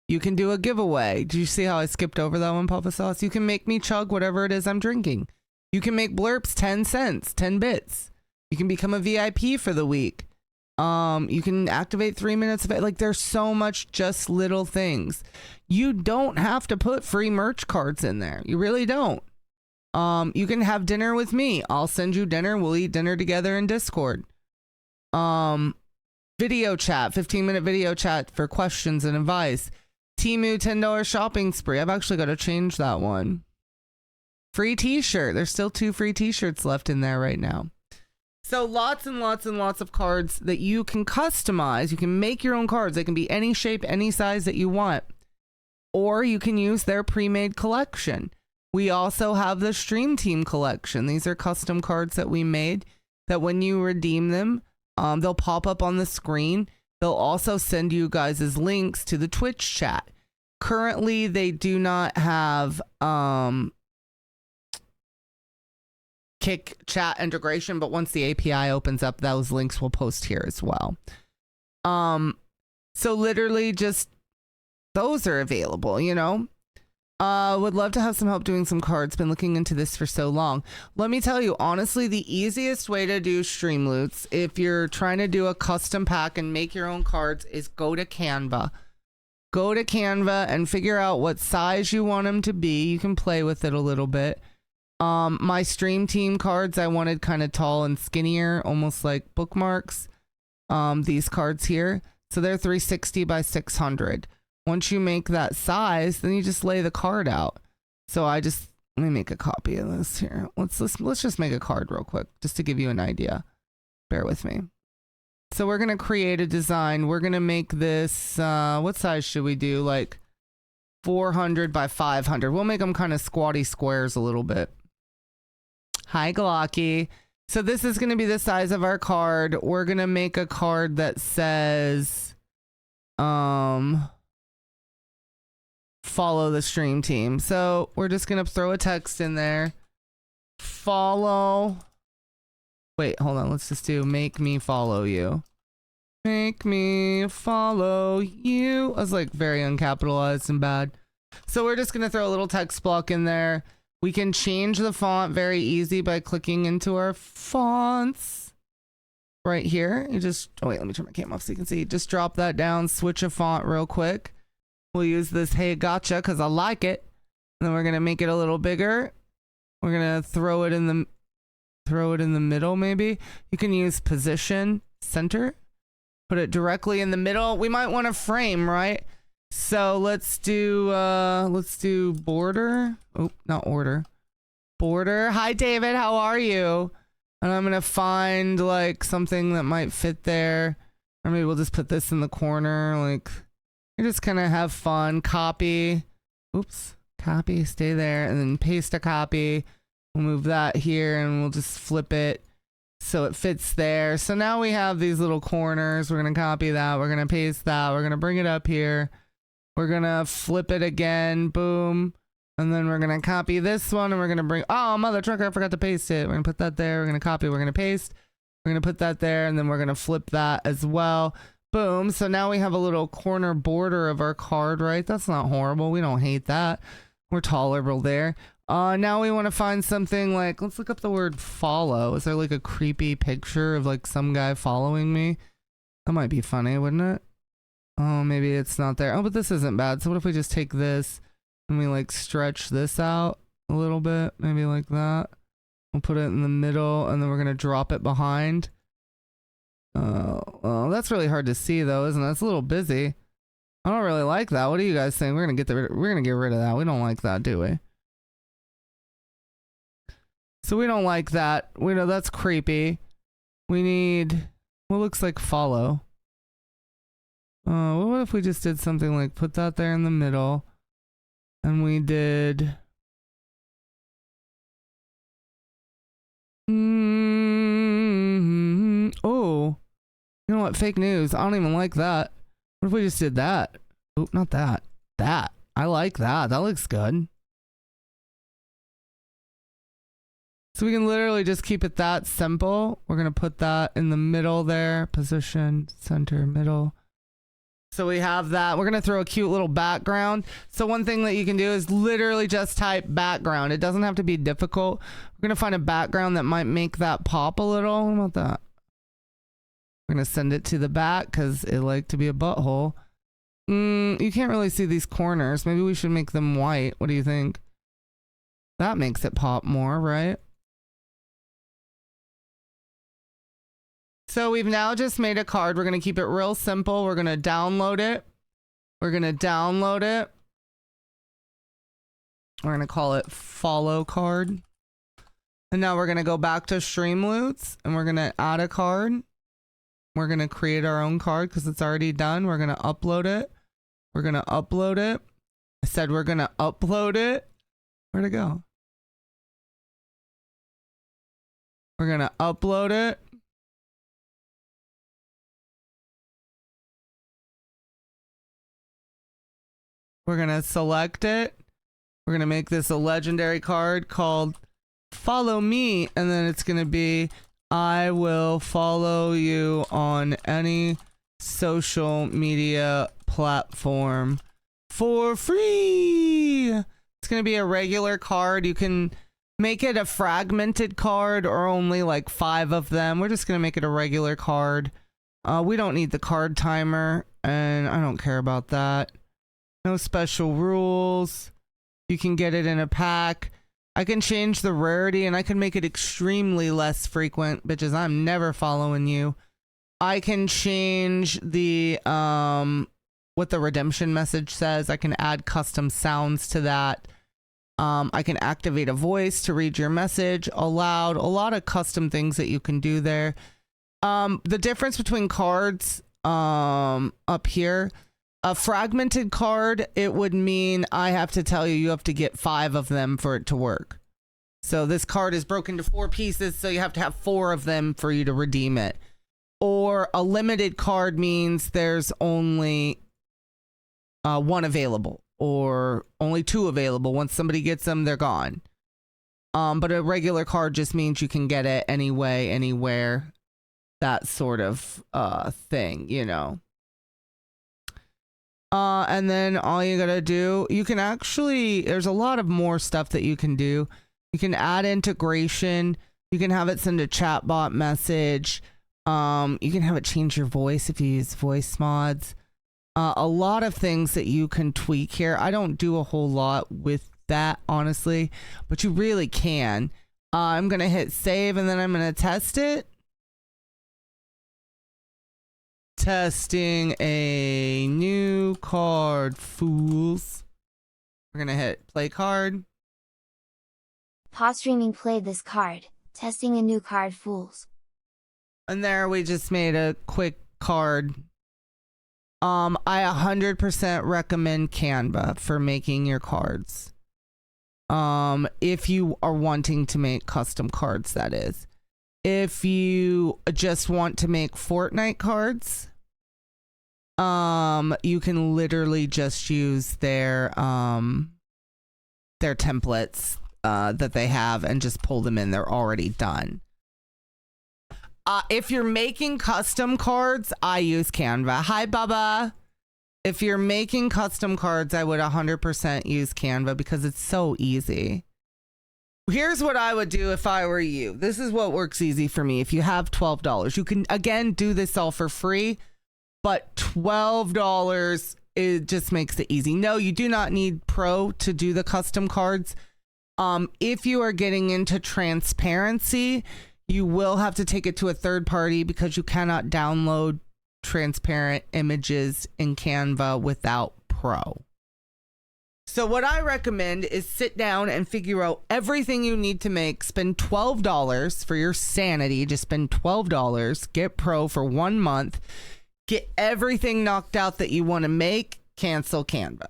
Speaker 1: You can do a giveaway. Did you see how I skipped over that one, Papa Sauce? You can make me chug whatever it is I'm drinking. You can make Blerps 10 cents, 10 bits. You can become a VIP for the week. You can activate 3 minutes of it. Like, there's so much just little things. You don't have to put free merch cards in there. You really don't. You can have dinner with me. I'll send you dinner. We'll eat dinner together in Discord. Video chat, 15-minute video chat for questions and advice. Temu $10 shopping spree. I've actually got to change that one. Free t-shirt. There's still 2 free t-shirts left in there right now. So lots and lots and lots of cards that you can customize. You can make your own cards. They can be any shape, any size that you want. Or you can use their pre-made collection. We also have the Stream Team collection. These are custom cards that we made that when you redeem them, they'll pop up on the screen. They'll also send you guys' links to the Twitch chat. Currently, they do not have Kick chat integration, but once the API opens up, those links will post here as well. So literally just those are available, would love to have some help doing some cards. Been looking into this for so long. Let me tell you, honestly, the easiest way to do stream loots, if you're trying to do a custom pack and make your own cards, is go to Canva. Go to Canva and figure out what size you want them to be. You can play with it a little bit. My Stream Team cards, I wanted kind of tall and skinnier, almost like bookmarks. These cards here. So they're 360 by 600. Once you make that size, then you just lay the card out. So let me make a copy of this here. Let's just make a card real quick, just to give you an idea. Bear with me. So we're going to create a design. We're going to make this, what size should we do? Like 400 by 500. We'll make them kind of squatty squares a little bit. Hi, Glocky. So this is going to be the size of our card. We're going to make a card that says, follow the Stream Team. So we're just going to throw a text in there. Follow. Wait, hold on. Let's just do make me follow you. Make me follow you. I was like very uncapitalized and bad. So we're just going to throw a little text block in there. We can change the font very easy by clicking into our fonts right here. You just, oh wait, let me turn my cam off so you can see. Just drop that down, switch a font real quick. We'll use this Hey Gotcha because I like it. And then we're going to make it a little bigger. We're going to throw it in the middle maybe. You can use position, center, put it directly in the middle. We might want to frame, right? So let's do border. Oh, not order. Border. Hi, David. How are you? And I'm going to find like something that might fit there. Or maybe we'll just put this in the corner. Like, you just kind of have fun. Copy. Oops. Copy. Stay there. And then paste a copy. We'll move that here and we'll just flip it so it fits there. So now we have these little corners. We're going to copy that. We're going to paste that. We're going to bring it up here. We're going to flip it again. Boom. And then we're going to copy this one and we're going to bring, oh, mother trucker, I forgot to paste it. We're going to put that there. We're going to copy. We're going to paste. We're going to put that there. And then we're going to flip that as well. Boom. So now we have a little corner border of our card, right? That's not horrible. We don't hate that. We're tolerable there. Now we want to find something like, let's look up the word follow. Is there like a creepy picture of like some guy following me? That might be funny, wouldn't it? Oh, maybe it's not there. Oh, but this isn't bad. So what if we just take this and we like stretch this out a little bit? Maybe like that. We'll put it in the middle and then we're going to drop it behind. Well, that's really hard to see though, isn't it? It's a little busy. I don't really like that. What do you guys think? We're gonna get rid of that. We don't like that, do we? So we don't like that. We know that's creepy. We need what looks like follow. Well, what if we just did something like put that there in the middle, and we did. Oh, you know what? Fake news. I don't even like that. What if we just did that? Oh, not that. That. I like that. That looks good. So we can literally just keep it that simple. We're going to put that in the middle there. Position, center, middle. So we have that. We're going to throw a cute little background. So one thing that you can do is literally just type background. It doesn't have to be difficult. We're going to find a background that might make that pop a little. How about that? We're going to send it to the back because it like to be a butthole. You can't really see these corners. Maybe we should make them white. What do you think? That makes it pop more, right? So we've now just made a card. We're going to keep it real simple. We're going to download it. We're going to download it. We're going to call it follow card. And now we're going to go back to Streamloots and we're going to add a card. We're going to create our own card because it's already done. We're going to upload it. We're going to upload it. I said we're going to upload it. Where'd it go? We're going to upload it. We're going to select it. We're going to make this a legendary card called Follow Me. And then it's going to be, I will follow you on any social media platform for free. It's going to be a regular card. You can make it a fragmented card or only like 5 of them. We're just going to make it a regular card. We don't need the card timer and I don't care about that. No special rules. You can get it in a pack. I can change the rarity and I can make it extremely less frequent, bitches. I'm never following you. I can change the what the redemption message says. I can add custom sounds to that. I can activate a voice to read your message aloud. A lot of custom things that you can do there. The difference between cards up here, a fragmented card, it would mean I have to tell you, you have to get 5 of them for it to work. So this card is broken to 4 pieces, so you have to have 4 of them for you to redeem it. Or a limited card means there's only 1 available or only 2 available. Once somebody gets them, they're gone. But a regular card just means you can get it anyway, anywhere, that sort of thing, you know. And then all you gotta do, you can actually, there's a lot of more stuff that you can do. You can add integration. You can have it send a chatbot message. You can have it change your voice if you use voice mods. A lot of things that you can tweak here. I don't do a whole lot with that, honestly, but you really can. I'm gonna hit save and then I'm gonna test it. Testing a new card, fools. We're gonna hit play card.
Speaker 4: Pause streaming, play this card. Testing a new card, fools.
Speaker 1: And there we just made a quick card. I 100% recommend Canva for making your cards. If you are wanting to make custom cards, that is. If you just want to make Fortnite cards, you can literally just use their templates that they have and just pull them in. They're already done. If you're making custom cards, I use Canva. Hi, Bubba. If you're making custom cards, I would 100% use Canva because it's so easy. Here's what I would do if I were you. This is what works easy for me. If you have $12, you can, again, do this all for free, but $12, it just makes it easy. No, you do not need Pro to do the custom cards. If you are getting into transparency, you will have to take it to a third party because you cannot download transparent images in Canva without Pro. So what I recommend is sit down and figure out everything you need to make. Spend $12 for your sanity. Just spend $12. Get Pro for 1 month. Get everything knocked out that you want to make. Cancel Canva.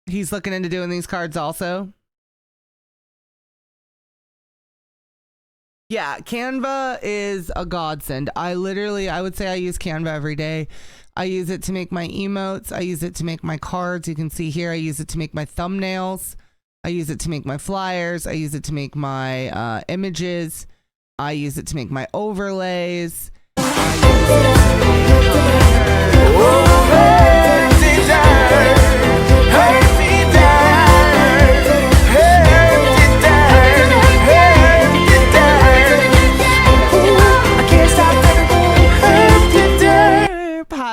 Speaker 1: He's looking into doing these cards also. Yeah, Canva is a godsend. I would say I use Canva every day. I use it to make my emotes. I use it to make my cards. You can see here, I use it to make my thumbnails. I use it to make my flyers. I use it to make my images. I use it to make my overlays.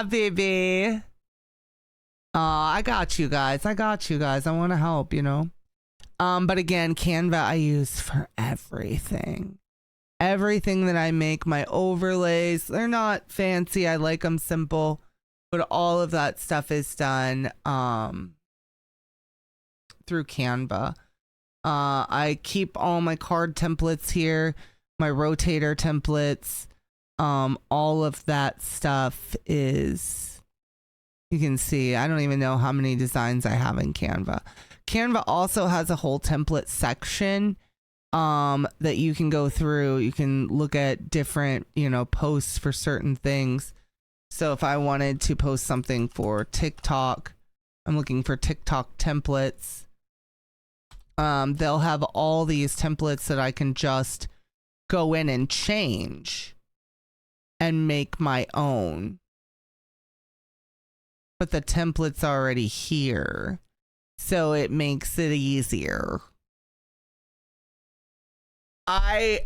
Speaker 1: Baby. I got you guys. I want to help, you know. But again, Canva I use for everything. Everything that I make, my overlays, they're not fancy. I like them simple, but all of that stuff is done through Canva. I keep all my card templates here, my rotator templates. All of that stuff is, you can see, I don't even know how many designs I have in Canva. Canva also has a whole template section that you can go through. You can look at different, you know, posts for certain things. So if I wanted to post something for TikTok, I'm looking for TikTok templates. They'll have all these templates that I can just go in and change and make my own. But the template's already here, so it makes it easier. I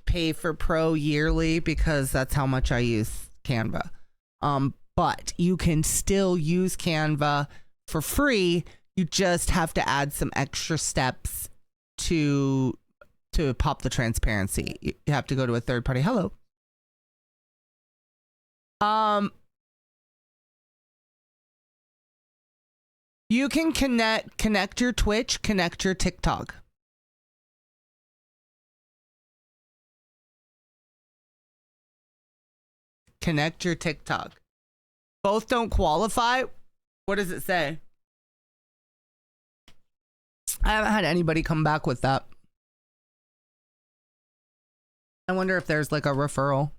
Speaker 1: pay for Pro yearly because that's how much I use Canva. But you can still use Canva for free. You just have to add some extra steps to pop the transparency. You have to go to a third party. Hello. You can connect your Twitch, connect your TikTok. Connect your TikTok. Both don't qualify. What does it say? I haven't had anybody come back with that. I wonder if there's like a referral.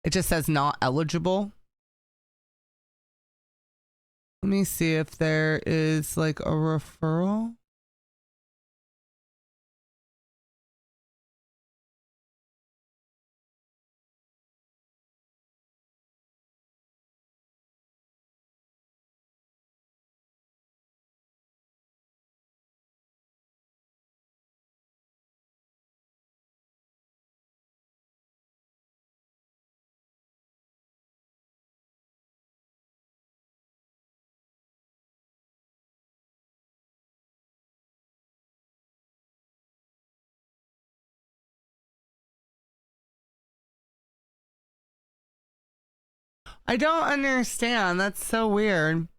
Speaker 1: It just says not eligible. Let me see if there is like a referral. I don't understand. That's so weird.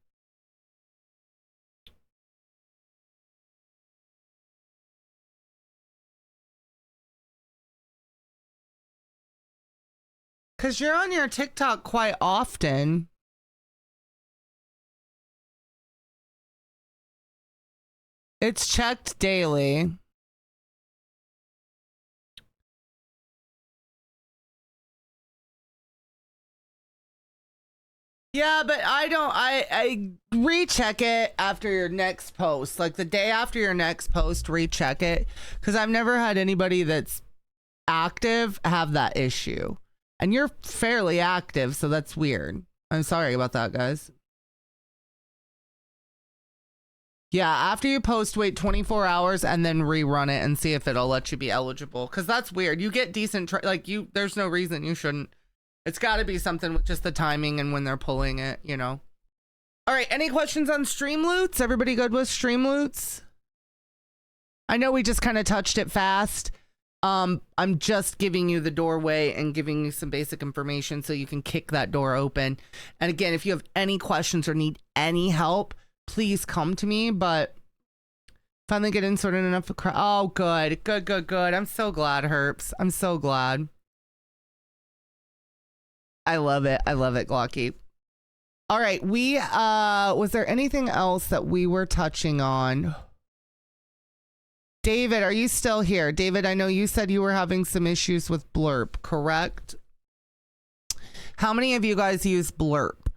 Speaker 1: Because you're on your TikTok quite often. It's checked daily. Yeah, but I recheck it after your next post. Like the day after your next post, recheck it. Because I've never had anybody that's active have that issue. And you're fairly active, so that's weird. I'm sorry about that, guys. Yeah, after you post, wait 24 hours and then rerun it and see if it'll let you be eligible. Because that's weird. You get decent, there's no reason you shouldn't. It's got to be something with just the timing and when they're pulling it, you know. All right, any questions on Streamloots? Everybody good with Streamloots? I know we just kind of touched it fast. I'm just giving you the doorway and giving you some basic information so you can kick that door open. And again, if you have any questions or need any help, please come to me. But finally getting sorted enough for oh, good. I'm so glad, Herps. I'm so glad. I love it, Glocky. All right, we was there anything else that we were touching on? David, are you still here? David, I know you said you were having some issues with Blerp, correct? How many of you guys use Blerp?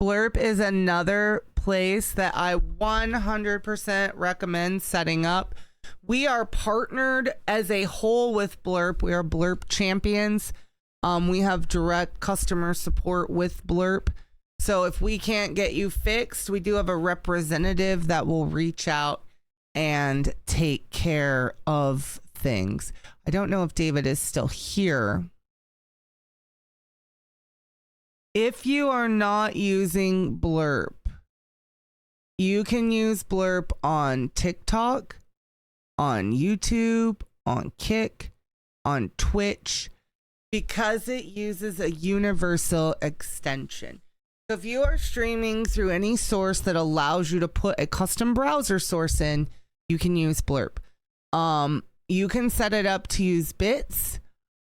Speaker 1: Blerp is another place that I 100% recommend setting up. We are partnered as a whole with Blerp. We are Blerp champions. We have direct customer support with Blerp. So if we can't get you fixed, we do have a representative that will reach out and take care of things. I don't know if David is still here. If you are not using Blerp, you can use Blerp on TikTok, on YouTube, on Kick, on Twitch, because it uses a universal extension. So if you are streaming through any source that allows you to put a custom browser source in, you can use Blerp. You can set it up to use bits,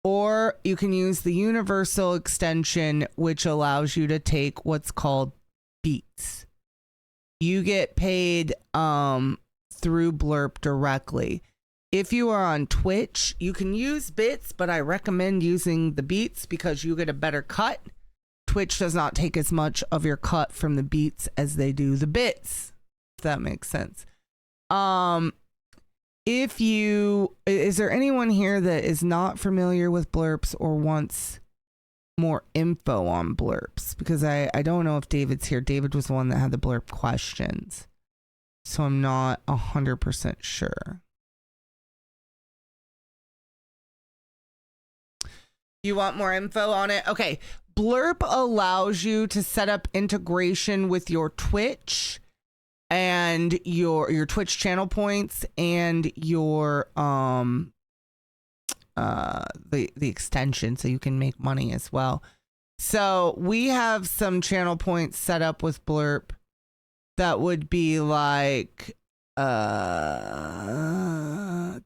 Speaker 1: or you can use the universal extension, which allows you to take what's called beats. You get paid through Blerp directly. If you are on Twitch, you can use bits, but I recommend using the beats because you get a better cut. Twitch does not take as much of your cut from the beats as they do the bits, if that makes sense. Is there anyone here that is not familiar with Blerps or wants more info on Blerps? Because I don't know if David's here. David was the one that had the Blerp questions, so I'm not 100% sure. You want more info on it? Okay. Blerp allows you to set up integration with your Twitch and your Twitch channel points and your the extension, so you can make money as well. So we have some channel points set up with Blerp that would be like the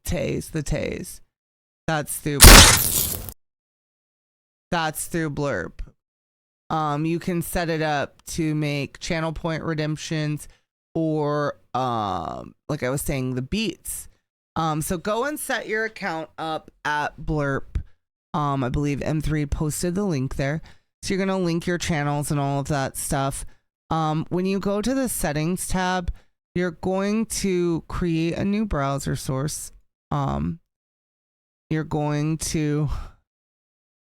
Speaker 1: Taze. That's through Blerp. You can set it up to make channel point redemptions or like I was saying, the beats. So go and set your account up at Blerp. I believe M3 posted the link there. So you're going to link your channels and all of that stuff. When you go to the settings tab, you're going to create a new browser source. You're going to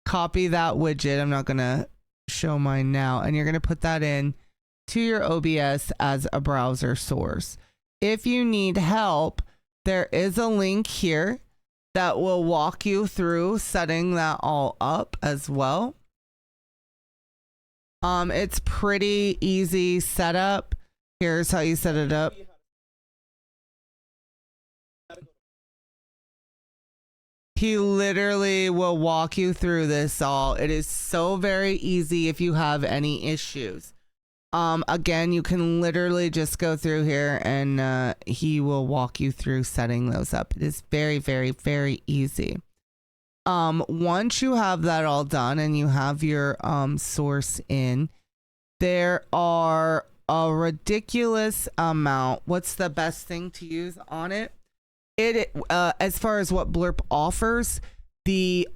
Speaker 1: copy that widget. I'm not going to show mine now. And you're going to put that in to your OBS as a browser source. If you need help, there is a link here that will walk you through setting that all up as well. It's pretty easy setup. Here's how you set it up. He literally will walk you through this all. It is so very easy if you have any issues. Again, you can literally just go through here and he will walk you through setting those up. It is very, very, very easy. Once you have that all done and you have your source in, there are a ridiculous amount. What's the best thing to use on it? As far as what Blerp offers, the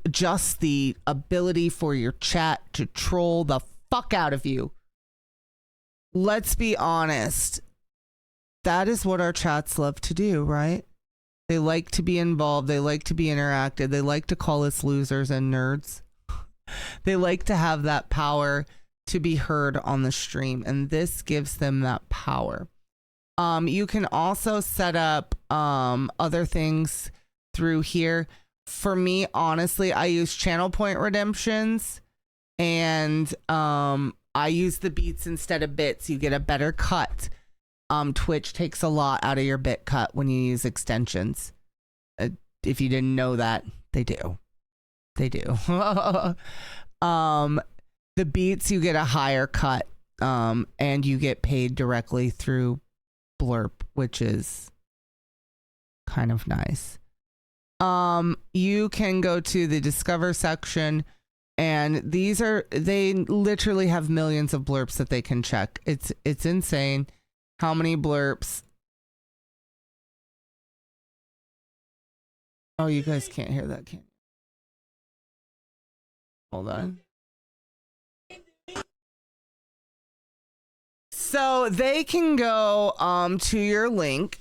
Speaker 1: ability for your chat to troll the fuck out of you. Let's be honest. That is what our chats love to do, right? They like to be involved. They like to be interactive. They like to call us losers and nerds. They like to have that power to be heard on the stream, and this gives them that power. You can also set up other things through here. For me, honestly, I use channel point redemptions, and I use the beats instead of bits. You get a better cut. Twitch takes a lot out of your bit cut when you use extensions. If you didn't know that, they do. They do. The beats, you get a higher cut, and you get paid directly through Blerp, which is kind of nice. You can go to the Discover section, and they literally have millions of Blerps that they can check. It's insane how many Blerps. Oh, you guys can't hear that, can you? Hold on. So they can go to your link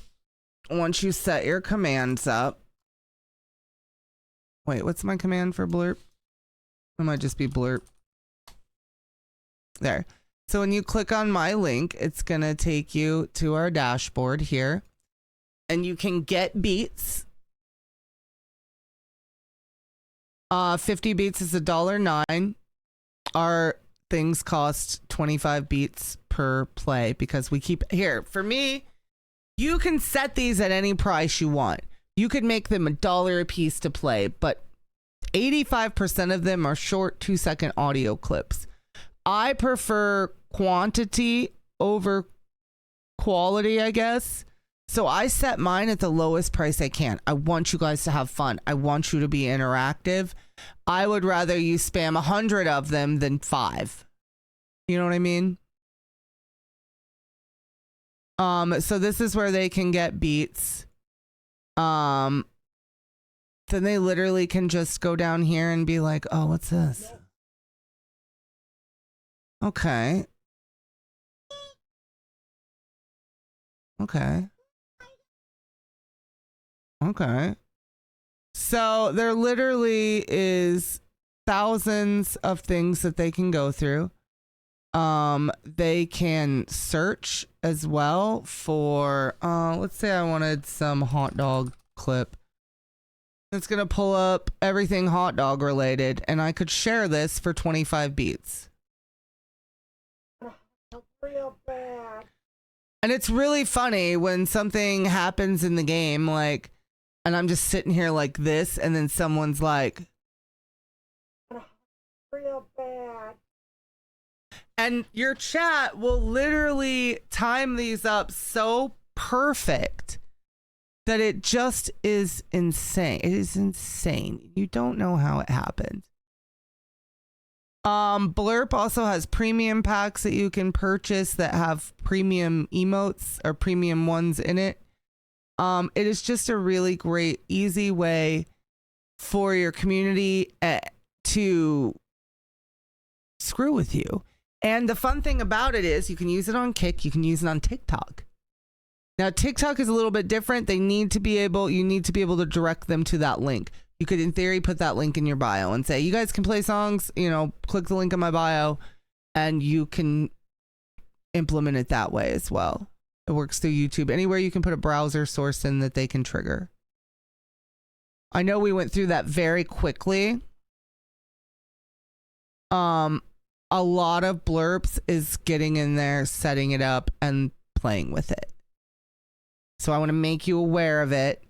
Speaker 1: once you set your commands up. Wait, what's my command for Blerp? It might just be Blerp. There. So when you click on my link, it's going to take you to our dashboard here. And you can get beats. 50 beats is $1.09. Our things cost 25 beats per play because we keep here. For me, you can set these at any price you want. You could make them $1 a piece to play, but 85% of them are short 2-second audio clips. I prefer quantity over quality, I guess. So I set mine at the lowest price I can. I want you guys to have fun. I want you to be interactive. I would rather you spam 100 of them than 5. You know what I mean? So this is where they can get beats. Then they literally can just go down here and be like, oh, what's this? Okay. Okay. Okay. So there literally is thousands of things that they can go through. They can search as well for, let's say I wanted some hot dog clip. It's going to pull up everything hot dog related, and I could share this for 25 beats.
Speaker 2: Real bad.
Speaker 1: And it's really funny when something happens in the game, like, and I'm just sitting here like this, and then someone's like,
Speaker 2: Real bad.
Speaker 1: and your chat will literally time these up so perfect that it just is insane. It is insane. You don't know how it happened. Blerp also has premium packs that you can purchase that have premium emotes or premium ones in it. It is just a really great, easy way for your community to screw with you. And the fun thing about it is you can use it on Kick, you can use it on TikTok. Now, TikTok is a little bit different. You need to be able to direct them to that link. You could, in theory, put that link in your bio and say, you guys can play songs, click the link in my bio, and you can implement it that way as well. It works through YouTube. Anywhere you can put a browser source in that they can trigger. I know we went through that very quickly. A lot of Blerps is getting in there, setting it up, and playing with it. So I want to make you aware of it.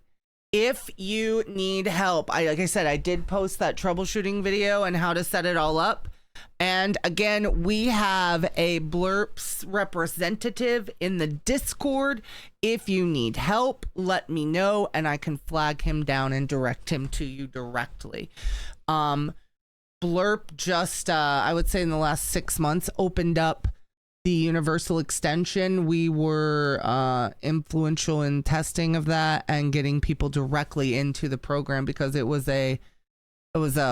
Speaker 1: If you need help, like I said, I did post that troubleshooting video and how to set it all up. And again, we have a Blerps representative in the Discord. If you need help, let me know and I can flag him down and direct him to you directly. Blerp just, I would say in the last 6 months, opened up the universal extension, we were influential in testing of that and getting people directly into the program, because it was a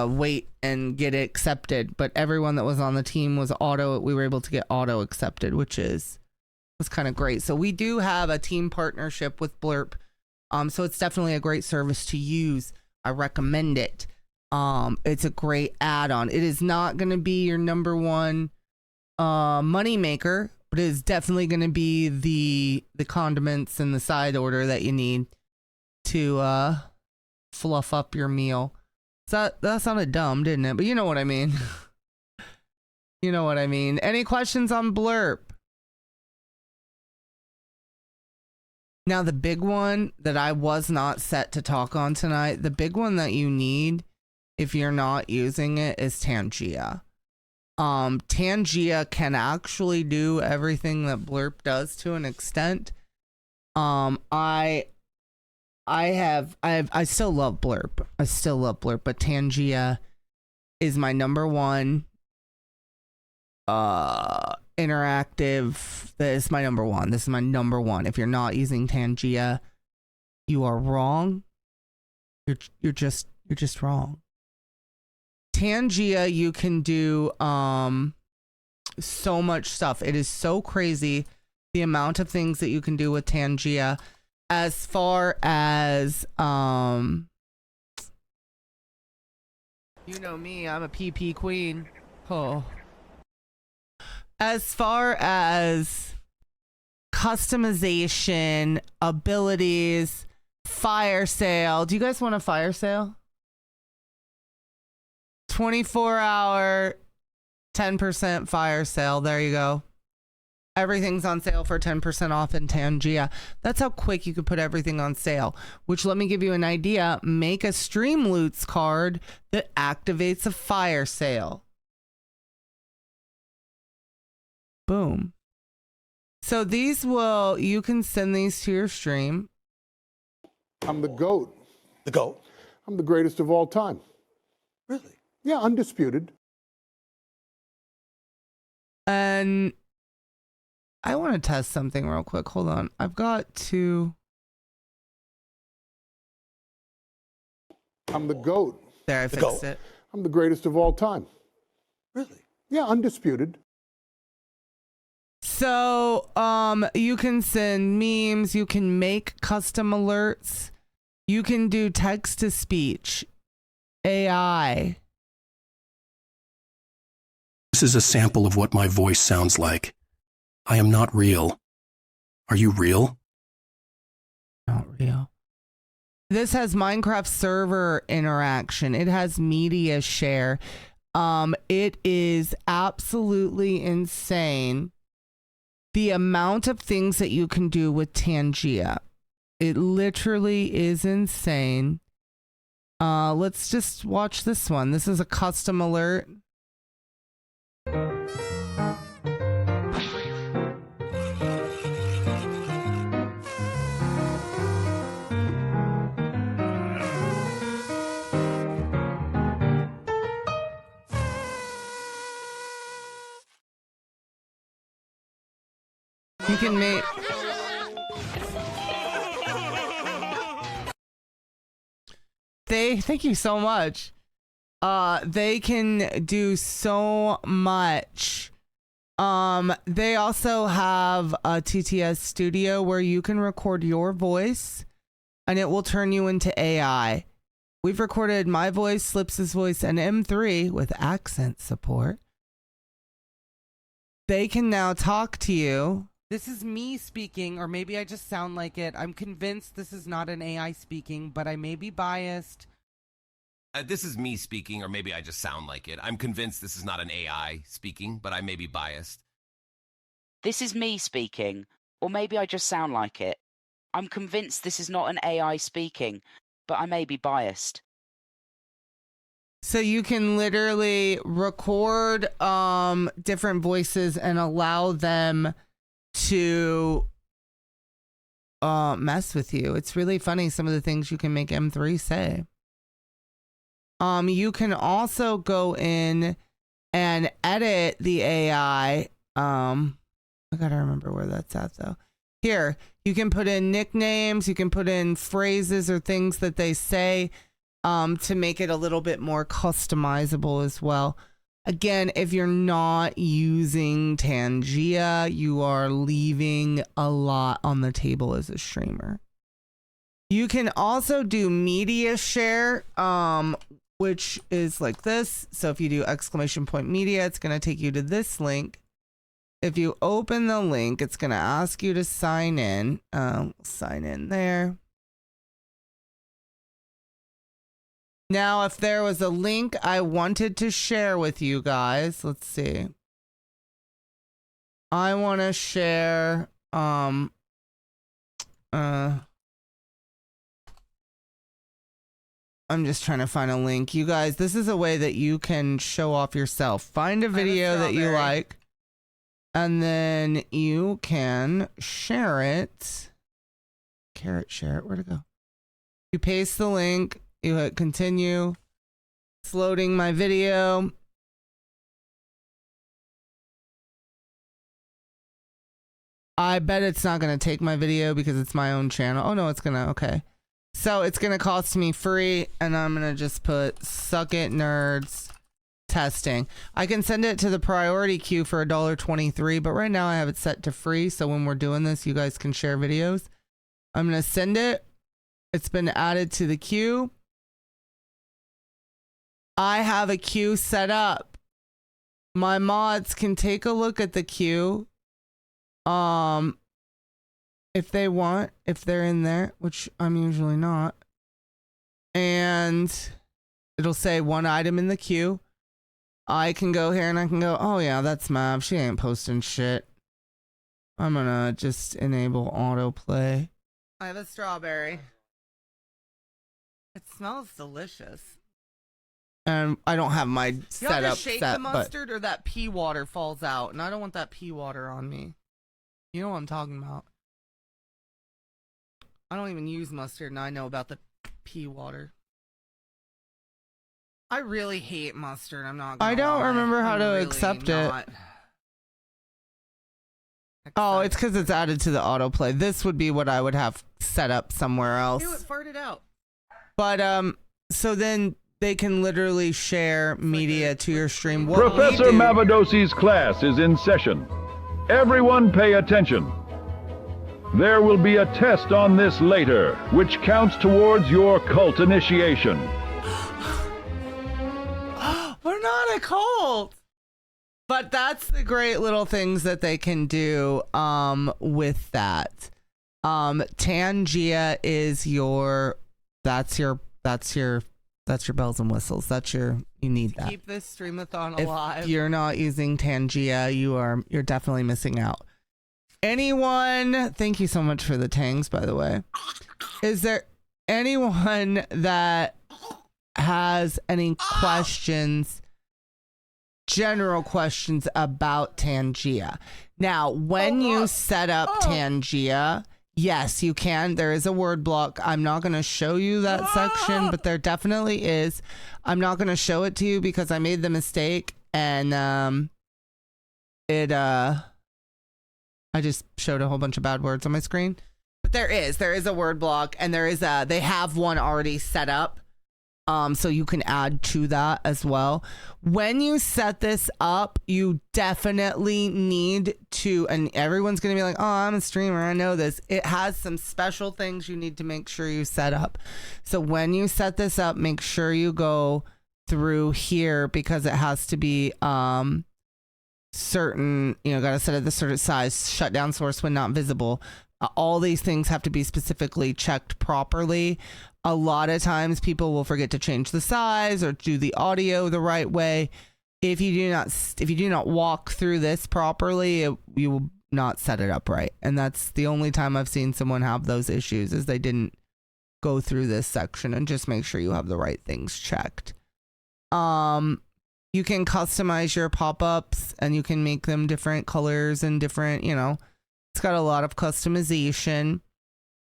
Speaker 1: wait and get it accepted, but everyone that was on the team was we were able to get auto accepted, which was kind of great. So we do have a team partnership with Blerp. So it's definitely a great service to use. I recommend it. It's a great add-on. It is not going to be your number one money maker, but it is definitely going to be the condiments and the side order that you need to fluff up your meal. So that sounded dumb, didn't it? But you know what I mean. You know what I mean. Any questions on Blerp? Now, the big one that I was not set to talk on tonight, the big one that you need if you're not using it is Tangia. Tangia can actually do everything that Blerp does to an extent. I still love Blerp. I still love Blerp, but Tangia is my number one interactive. This is my number one. This is my number one. If you're not using Tangia, you are wrong. You're just wrong. Tangia, you can do so much stuff. It is so crazy the amount of things that you can do with Tangia. As far as you know me, I'm a PP queen. Oh. As far as customization, abilities, fire sale. Do you guys want a fire sale? 24-hour 10% fire sale. There you go. Everything's on sale for 10% off in Tangia. That's how quick you could put everything on sale. Which, let me give you an idea. Make a Stream Loots card that activates a fire sale. Boom. So these you can send these to your stream.
Speaker 5: I'm the GOAT.
Speaker 6: The GOAT?
Speaker 5: I'm the greatest of all time.
Speaker 6: Really?
Speaker 5: Yeah, undisputed.
Speaker 1: And I want to test something real quick. Hold on. I've got to.
Speaker 5: I'm the GOAT.
Speaker 1: There, I fixed it.
Speaker 5: I'm the greatest of all time.
Speaker 6: Really?
Speaker 5: Yeah, undisputed.
Speaker 1: So, you can send memes, you can make custom alerts, you can do text to speech, AI.
Speaker 7: This is a sample of what my voice sounds like. I am not real. Are you real?
Speaker 1: Not real. This has Minecraft server interaction. It has media share. It is absolutely insane the amount of things that you can do with Tangia. It literally is insane. Let's just watch this one. This is a custom alert. You can make. Thank you so much. They can do so much. They also have a TTS studio where you can record your voice and it will turn you into AI. We've recorded my voice, Slips's voice, and M3 with accent support. They can now talk to you. This is me speaking, or maybe I just sound like it. I'm convinced this is not an AI speaking, but I may be biased.
Speaker 8: This is me speaking, or maybe I just sound like it. I'm convinced this is not an AI speaking, but I may be biased.
Speaker 9: This is me speaking, or maybe I just sound like it. I'm convinced this is not an AI speaking, but I may be biased.
Speaker 1: So you can literally record different voices and allow them to mess with you. It's really funny, some of the things you can make M3 say. You can also go in and edit the AI. I gotta remember where that's at though. Here, you can put in nicknames, you can put in phrases or things that they say to make it a little bit more customizable as well. Again, if you're not using Tangia, you are leaving a lot on the table as a streamer. You can also do media share, which is like this. So if you do !media, it's going to take you to this link. If you open the link, it's going to ask you to sign in. Sign in there. Now, if there was a link I wanted to share with you guys, let's see. I want to share, I'm just trying to find a link. You guys, this is a way that you can show off yourself. Find a video that you like, and then you can share it. Share it. Where'd it go? You paste the link. You hit continue. It's loading my video. I bet it's not going to take my video because it's my own channel. Oh no, it's going to. Okay. So it's going to cost me free, and I'm going to just put Suck It Nerds testing. I can send it to the priority queue for $1.23, but right now I have it set to free. So when we're doing this, you guys can share videos. I'm going to send it. It's been added to the queue. I have a queue set up. My mods can take a look at the queue. If they want, if they're in there, which I'm usually not. And it'll say one item in the queue. I can go here and I can go, oh yeah, that's Mav. She ain't posting shit. I'm gonna just enable autoplay. I have a strawberry. It smells delicious. And I don't have my setup you have to shake set, the mustard or that pea water falls out. And I don't want that pea water on me. You know what I'm talking about. I don't even use mustard, and I know about the pea water. I really hate mustard. I'm not gonna I don't lie. remember how
Speaker 2: I'm
Speaker 1: to
Speaker 2: really
Speaker 1: accept
Speaker 2: not.
Speaker 1: it. Oh, it's because it's added to the autoplay. This would be what I would have set up somewhere else.
Speaker 2: Do it, fart it out.
Speaker 1: But so then they can literally share media to your stream. What
Speaker 10: Professor
Speaker 1: we do-
Speaker 10: Mavadosi's class is in session. Everyone pay attention. There will be a test on this later, which counts towards your cult initiation.
Speaker 1: We're not a cult. But that's the great little things that they can do with that. Tangia is your bells and whistles. You need that.
Speaker 2: Keep this streamathon
Speaker 1: If
Speaker 2: alive.
Speaker 1: you're not using Tangia, you're definitely missing out. Anyone, thank you so much for the tangs, by the way. Is there anyone that has any questions, general questions about Tangia? Now, when you set up Tangia, yes, you can. There is a word block. I'm not going to show you that section, but there definitely is. I'm not going to show it to you because I made the mistake, and I just showed a whole bunch of bad words on my screen. But there is a word block, and they have one already set up. So you can add to that as well. When you set this up, you definitely need to, and everyone's going to be like, oh, I'm a streamer, I know this. It has some special things you need to make sure you set up. So when you set this up, make sure you go through here because it has to be certain, got to set it this sort of size, shut down source when not visible. All these things have to be specifically checked properly. A lot of times people will forget to change the size or do the audio the right way. If you do not walk through this properly, you will not set it up right. And that's the only time I've seen someone have those issues, is they didn't go through this section and just make sure you have the right things checked. You can customize your pop-ups and you can make them different colors and different, it's got a lot of customization.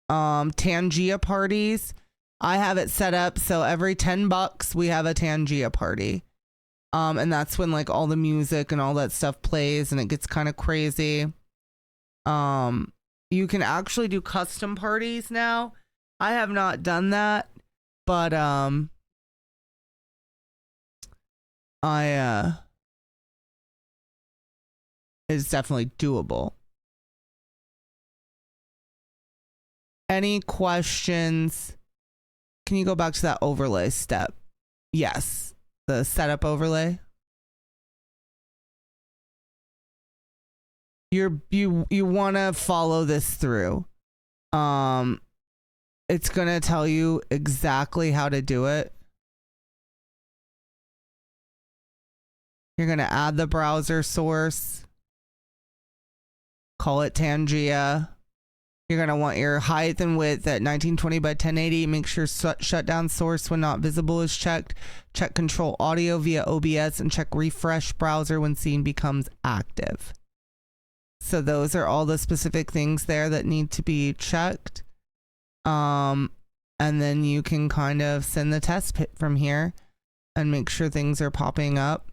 Speaker 1: Tangia parties, I have it set up so every $10 we have a Tangia party. And that's when like all the music and all that stuff plays and it gets kind of crazy. You can actually do custom parties now. I have not done that, but it's definitely doable. Any questions? Can you go back to that overlay step? Yes, the setup overlay. You want to follow this through. It's gonna tell you exactly how to do it. You're gonna add the browser source. Call it Tangia. You're gonna want your height and width at 1920 by 1080. Make sure shutdown source when not visible is checked. Check control audio via OBS and check refresh browser when scene becomes active. So those are all the specific things there that need to be checked. And then you can kind of send the test pit from here and make sure things are popping up.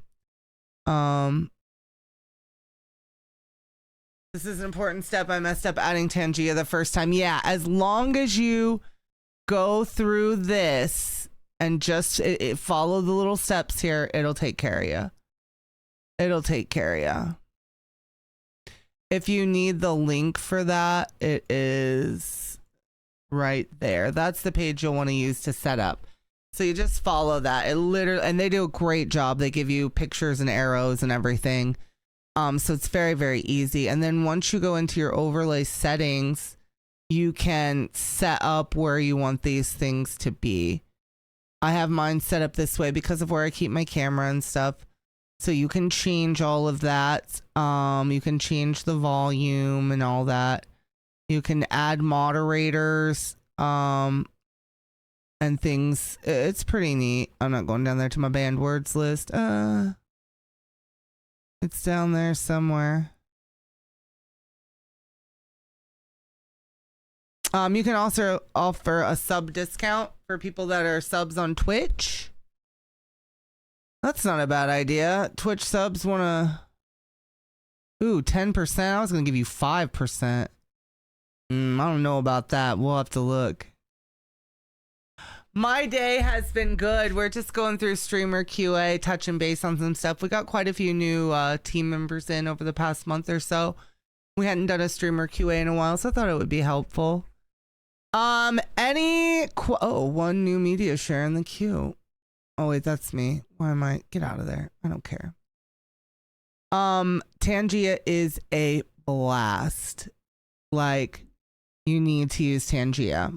Speaker 1: This is an important step. I messed up adding Tangia the first time. Yeah, as long as you go through this and just follow the little steps here, it'll take care of you. It'll take care of you. If you need the link for that, it is right there. That's the page you'll want to use to set up. So you just follow that. It literally, and they do a great job. They give you pictures and arrows and everything. So it's very, very easy. And then once you go into your overlay settings, you can set up where you want these things to be. I have mine set up this way because of where I keep my camera and stuff. So you can change all of that. You can change the volume and all that. You can add moderators and things. It's pretty neat. I'm not going down there to my banned words list. It's down there somewhere. You can also offer a sub discount for people that are subs on Twitch. That's not a bad idea. Twitch subs want to... Ooh, 10%? I was going to give you 5%. I don't know about that. We'll have to look. My day has been good. We're just going through streamer QA, touching base on some stuff. We got quite a few new team members in over the past month or so. We hadn't done a streamer QA in a while, so I thought it would be helpful. One new media share in the queue. Oh wait, that's me. Why am I? Get out of there. I don't care. Tangia is a blast. Like, you need to use Tangia.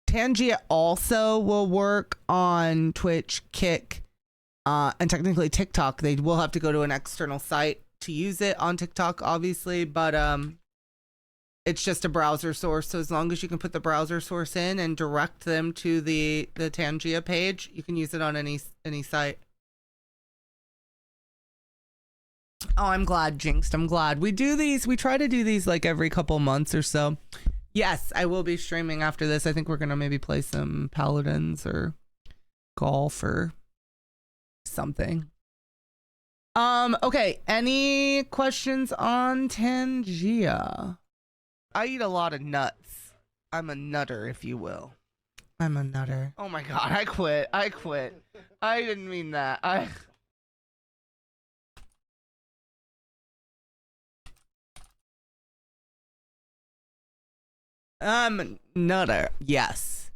Speaker 1: Tangia also will work on Twitch, Kick, and technically TikTok. They will have to go to an external site to use it on TikTok, obviously, but it's just a browser source. So as long as you can put the browser source in and direct them to the Tangia page, you can use it on any site. Oh, I'm glad, Jinxed. I'm glad. We do these. We try to do these like every couple months or so. Yes, I will be streaming after this. I think we're going to maybe play some Paladins or golf or something. Okay. Any questions on Tangia? I eat a lot of nuts. I'm a nutter, if you will. I'm a nutter. Oh my God. I quit. I didn't mean that. Nutter. Yes.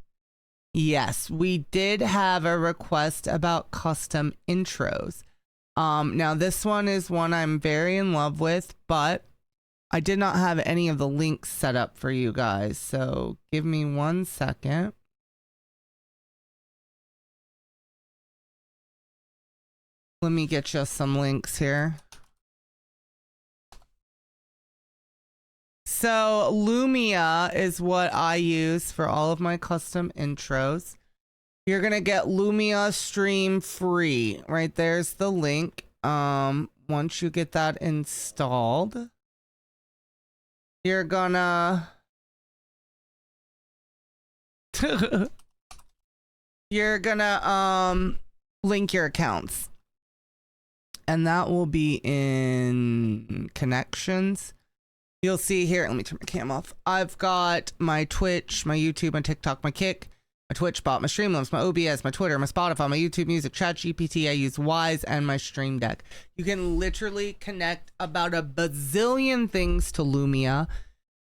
Speaker 1: Yes, we did have a request about custom intros. Now this one is one I'm very in love with, but I did not have any of the links set up for you guys. So give me 1 second. Let me get you some links here. So Lumia is what I use for all of my custom intros. You're going to get Lumia Stream free. Right there's the link. Once you get that installed, you're gonna link your accounts. And that will be in connections. You'll see here, let me turn my cam off. I've got my Twitch, my YouTube, my TikTok, my Kick, my Twitch bot, my Streamlabs, my OBS, my Twitter, my Spotify, my YouTube Music, ChatGPT. I use Wise and my Stream Deck. You can literally connect about a bazillion things to Lumia.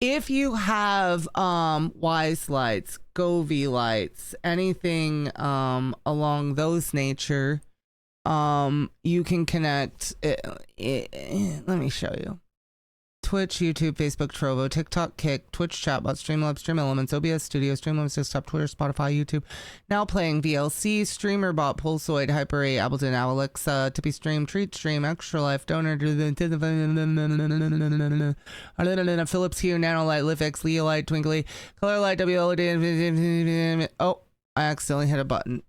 Speaker 1: If you have Wise lights, Govee lights, anything along those nature, you can connect. Let me show you. Twitch, YouTube, Facebook, Trovo, TikTok, Kick, Twitch chatbot, Streamlabs, Stream Elements, OBS Studio, Streamlabs Desktop, Twitter, Spotify, YouTube. Now playing VLC, StreamerBot, Pulsoid, Hyper 8, Ableton, Alexa, Tippy Stream, Treat Stream, Extra Life, Donor, Philips Hue, Nanolight, Livix, Leolite, Twinkly, Colorlight, WLOD. Oh, I accidentally hit a button.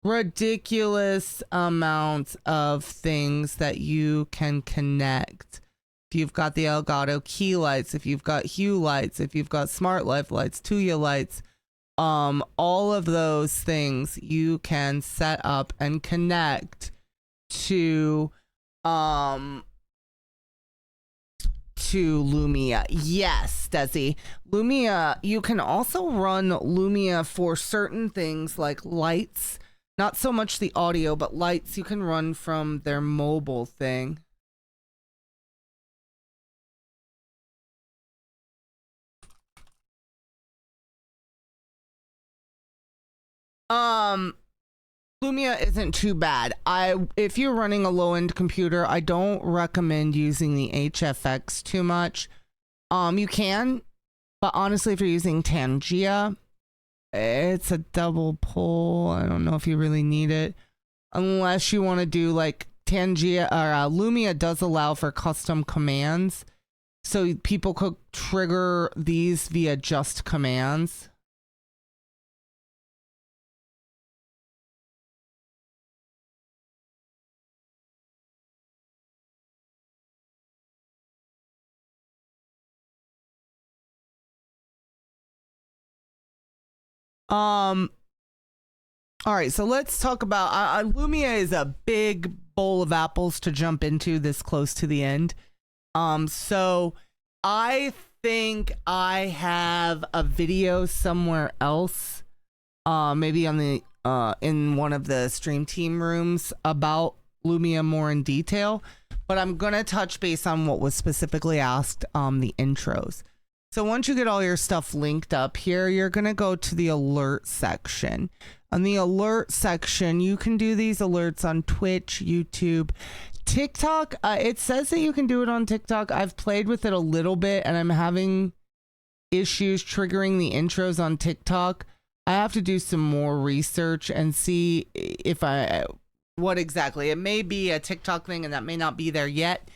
Speaker 1: Ridiculous amounts of things that you can connect. If you've got the Elgato key lights, if you've got Hue lights, if you've got Smart Life lights, Tuya lights, all of those things you can set up and connect to Lumia. Yes, Desi. Lumia, you can also run Lumia for certain things like lights. Not so much the audio, but lights you can run from their mobile thing. Lumia isn't too bad. If you're running a low-end computer, I don't recommend using the HFX too much. You can, but honestly, if you're using Tangia, it's a double pull. I don't know if you really need it. Unless you want to do like Tangia or Lumia does allow for custom commands. So people could trigger these via just commands. All right, so let's talk about Lumia is a big bowl of apples to jump into this close to the end. So I think I have a video somewhere else, maybe on the in one of the stream team rooms about Lumia more in detail, but I'm gonna touch base on what was specifically asked, the intros. So once you get all your stuff linked up here, you're going to go to the alert section. On the alert section, you can do these alerts on Twitch, YouTube, TikTok. It says that you can do it on TikTok. I've played with it a little bit and I'm having issues triggering the intros on TikTok. I have to do some more research and see if what exactly. It may be a TikTok thing and that may not be there yet.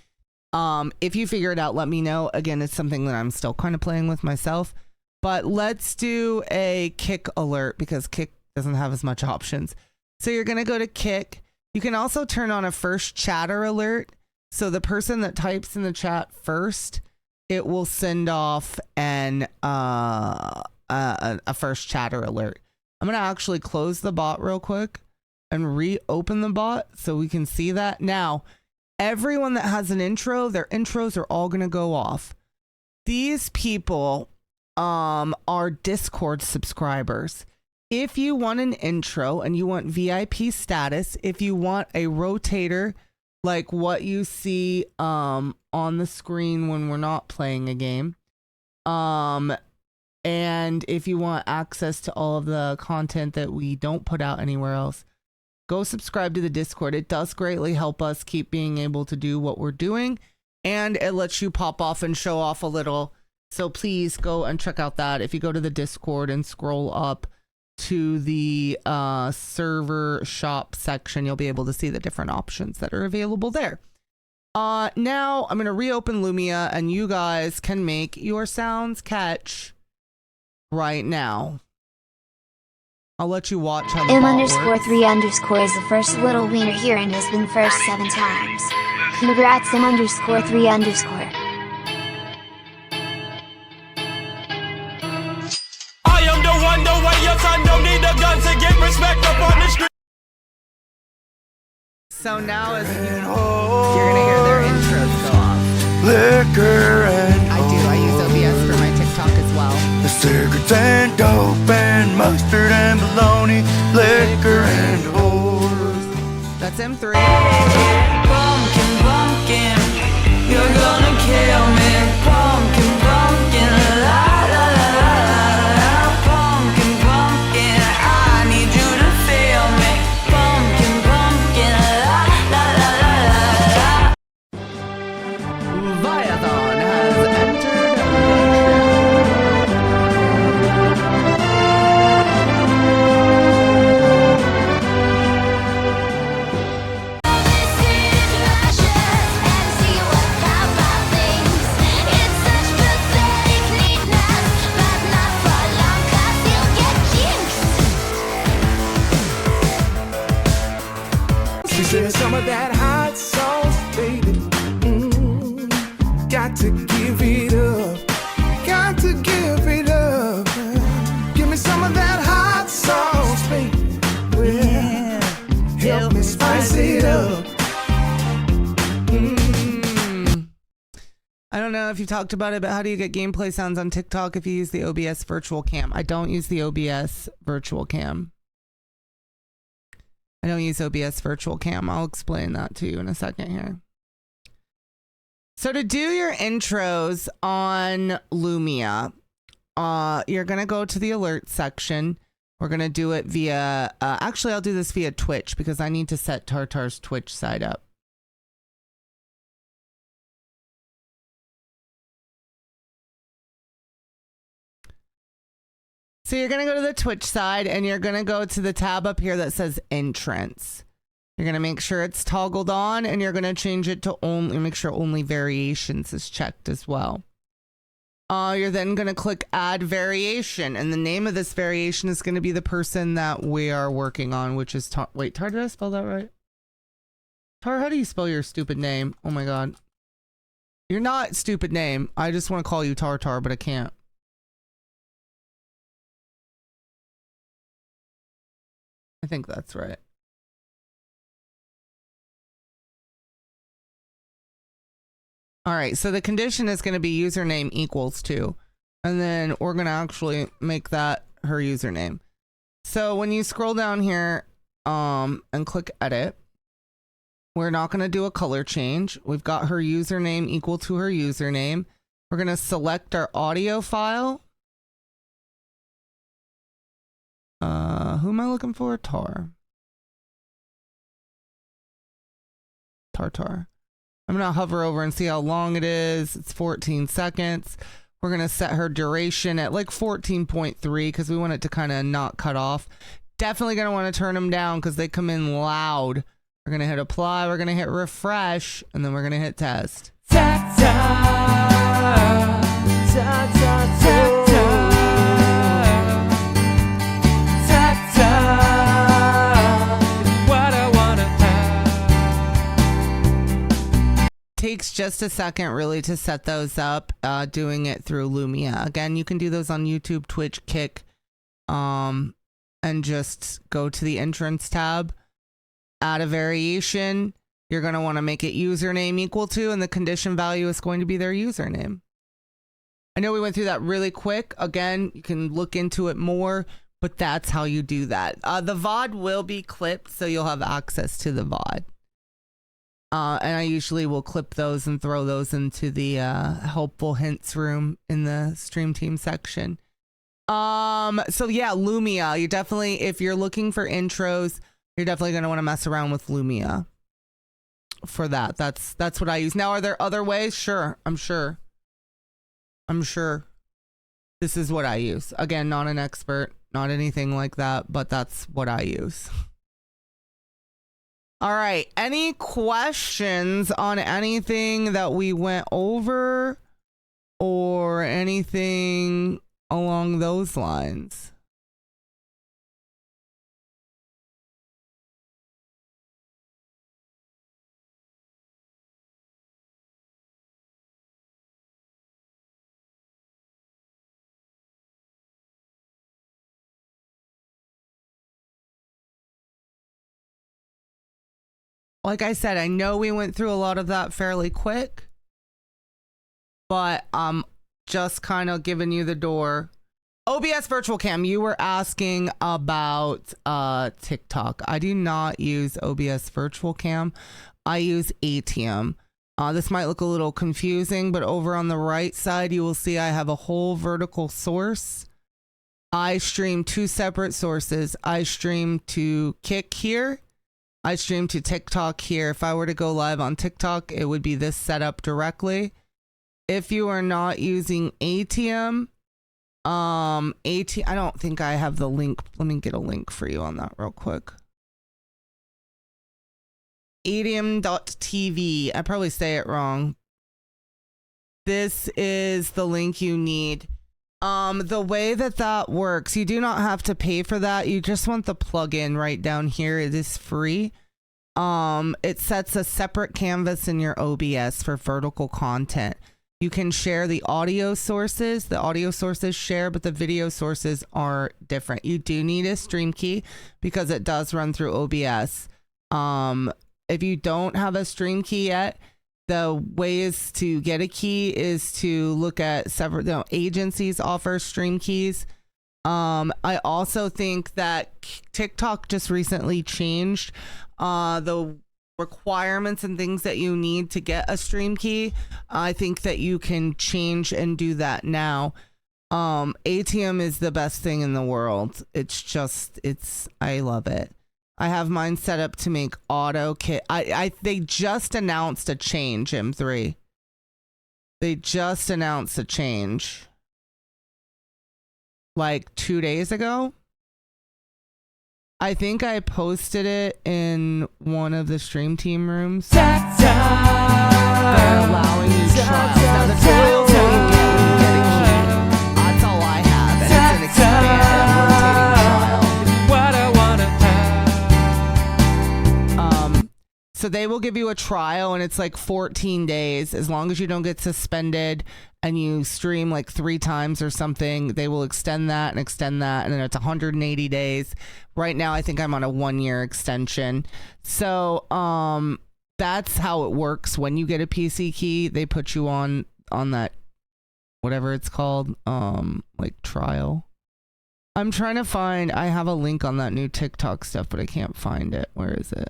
Speaker 1: If you figure it out, let me know. Again, it's something that I'm still kind of playing with myself, but let's do a Kick alert because Kick doesn't have as much options. So you're going to go to Kick. You can also turn on a first chatter alert. So the person that types in the chat first, it will send off a first chatter alert. I'm going to actually close the bot real quick and reopen the bot so we can see that. Now, everyone that has an intro, their intros are all going to go off. These people are Discord subscribers. If you want an intro and you want VIP status, if you want a rotator like what you see on the screen when we're not playing a game, and if you want access to all of the content that we don't put out anywhere else, go subscribe to the Discord. It does greatly help us keep being able to do what we're doing, and it lets you pop off and show off a little. So please go and check out that. If you go to the Discord and scroll up to the server shop section, you'll be able to see the different options that are available there. Now I'm going to reopen Lumia and you guys can make your sounds catch right now. I'll let you watch how the bot works.
Speaker 4: M_3_ is the first little wiener here and has been first 7 times. Congrats M_3_
Speaker 2: I am the one, the way your son don't need a gun to get respect up on the street.
Speaker 1: So now as you're gonna hear their intros go off.
Speaker 3: liquor and
Speaker 1: I do. I use OBS for my TikTok as well.
Speaker 3: the cigarettes and dope and mustard and bologna, liquor and whores.
Speaker 1: That's M3.
Speaker 3: Pumpkin, pumpkin, you're gonna kill me. Pumpkin, pumpkin, la la la la la. Pumpkin, pumpkin, I need you to feel me. Pumpkin, pumpkin, la la la la la.
Speaker 1: Viathon has entered.
Speaker 3: She said some of that hot sauce, baby. Got to give it up. Got to give it up. Give me some of that hot sauce, baby. Well, help me spice it up.
Speaker 1: I don't know if you talked about it, but how do you get gameplay sounds on TikTok if you use the OBS virtual cam? I don't use the OBS virtual cam. I don't use OBS virtual cam. I'll explain that to you in a second here. So to do your intros on Lumia, you're going to go to the alert section. We're going to do it via, actually I'll do this via Twitch because I need to set Tartar's Twitch side up. So you're going to go to the Twitch side and you're going to go to the tab up here that says entrance. You're going to make sure it's toggled on and you're going to change it to only, make sure only variations is checked as well. You're then going to click add variation and the name of this variation is going to be the person that we are working on, which is Tar. Wait, Tar, did I spell that right? Tar, how do you spell your stupid name? Oh my God. You're not stupid name. I just want to call you Tartar, but I can't. I think that's right. All right, so the condition is going to be username equals to, and then we're going to actually make that her username. So when you scroll down here and click edit, we're not going to do a color change. We've got her username equal to her username. We're going to select our audio file. Who am I looking for? Tartar. I'm going to hover over and see how long it is. It's 14 seconds. We're going to set her duration at like 14.3 because we want it to kind of not cut off. Definitely going to want to turn them down because they come in loud. We're going to hit apply. We're going to hit refresh. And then we're going to hit test. Takes just a second really to set those up, doing it through Lumia. Again, you can do those on YouTube, Twitch, Kick, and just go to the entrance tab, add a variation. You're going to want to make it username equal to, and the condition value is going to be their username. I know we went through that really quick. Again, you can look into it more, but that's how you do that. The VOD will be clipped, so you'll have access to the VOD. And I usually will clip those and throw those into the helpful hints room in the stream team section. So yeah, Lumia. You definitely, if you're looking for intros, you're definitely going to want to mess around with Lumia for that. That's what I use. Now, are there other ways? Sure. I'm sure. This is what I use. Again, not an expert, not anything like that, but that's what I use. All right. Any questions on anything that we went over or anything along those lines? Like I said, I know we went through a lot of that fairly quick. but I'm just kind of giving you the door. OBS Virtual Cam, you were asking about TikTok. I do not use OBS Virtual Cam. I use ATM. This might look a little confusing, but over on the right side, you will see I have a whole vertical source. I stream 2 separate sources. I stream to Kick here. I stream to TikTok here. If I were to go live on TikTok, it would be this setup directly. If you are not using ATM, I don't think I have the link. Let me get a link for you on that real quick. ATM.tv. I probably say it wrong. This is the link you need. The way that works, you do not have to pay for that. You just want the plugin right down here. It is free. It sets a separate canvas in your OBS for vertical content. You can share the audio sources. The audio sources share, but the video sources are different. You do need a stream key because it does run through OBS. If you don't have a stream key yet, the ways to get a key is to look at several agencies offer stream keys. I also think that TikTok just recently changed the requirements and things that you need to get a stream key. I think that you can change and do that now. ATM is the best thing in the world. I love it. I have mine set up to make auto kit. They just announced a change, M3. They just announced a change like 2 days ago. I think I posted it in one of the stream team rooms. They're allowing you trials. Now the trials that you get when you get a key, that's all I have, and it's an expanded rotating trial. So they will give you a trial, and it's like 14 days. As long as you don't get suspended and you stream like 3 times or something, they will extend that, and then it's 180 days. Right now, I think I'm on a 1-year extension. So that's how it works. When you get a PC key, they put you on that, whatever it's called, like trial. I'm trying to find, I have a link on that new TikTok stuff, but I can't find it. Where is it?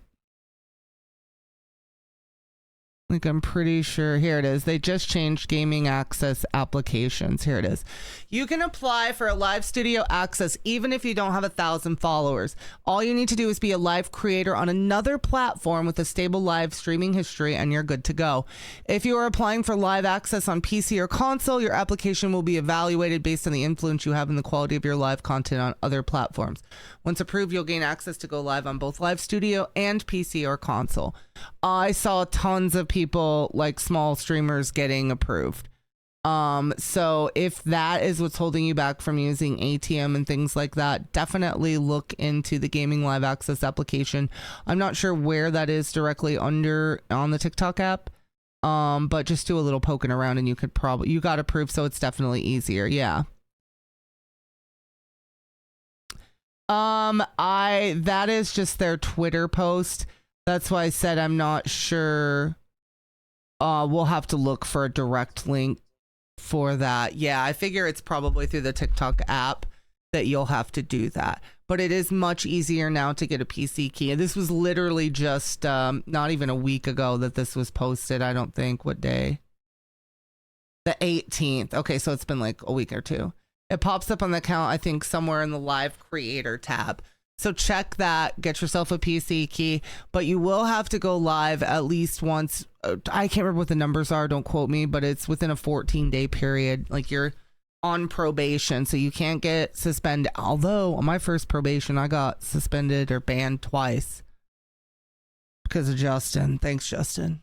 Speaker 1: Like, I'm pretty sure. Here it is. They just changed gaming access applications. Here it is. You can apply for a live studio access even if you don't have 1,000 followers. All you need to do is be a live creator on another platform with a stable live streaming history, and you're good to go. If you are applying for live access on PC or console, your application will be evaluated based on the influence you have in the quality of your live content on other platforms. Once approved, you'll gain access to go live on both live studio and PC or console. I saw tons of people, like small streamers, getting approved. So if that is what's holding you back from using ATM and things like that, definitely look into the gaming live access application. I'm not sure where that is directly on the TikTok app. But just do a little poking around and you got approved, so it's definitely easier. Yeah. That is just their Twitter post. That's why I said I'm not sure. We'll have to look for a direct link for that. Yeah, I figure it's probably through the TikTok app that you'll have to do that. But it is much easier now to get a PC key. And this was literally just not even a week ago that this was posted, I don't think. What day? The 18th. Okay, so it's been like a week or two. It pops up on the account, I think, somewhere in the live creator tab. So check that, get yourself a PC key, but you will have to go live at least once. I can't remember what the numbers are, don't quote me, but it's within a 14-day period. Like, you're on probation, so you can't get suspended. Although on my first probation, I got suspended or banned twice because of Justin. Thanks, Justin.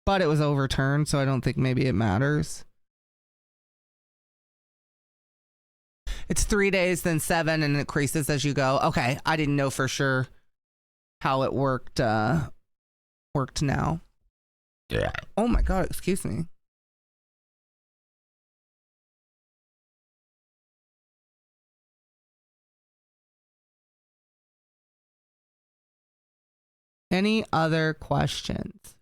Speaker 1: But it was overturned, so I don't think maybe it matters. It's 3 days, then 7, and it increases as you go. Okay, I didn't know for sure how it worked now. Yeah. Oh my God, excuse me. Any other questions?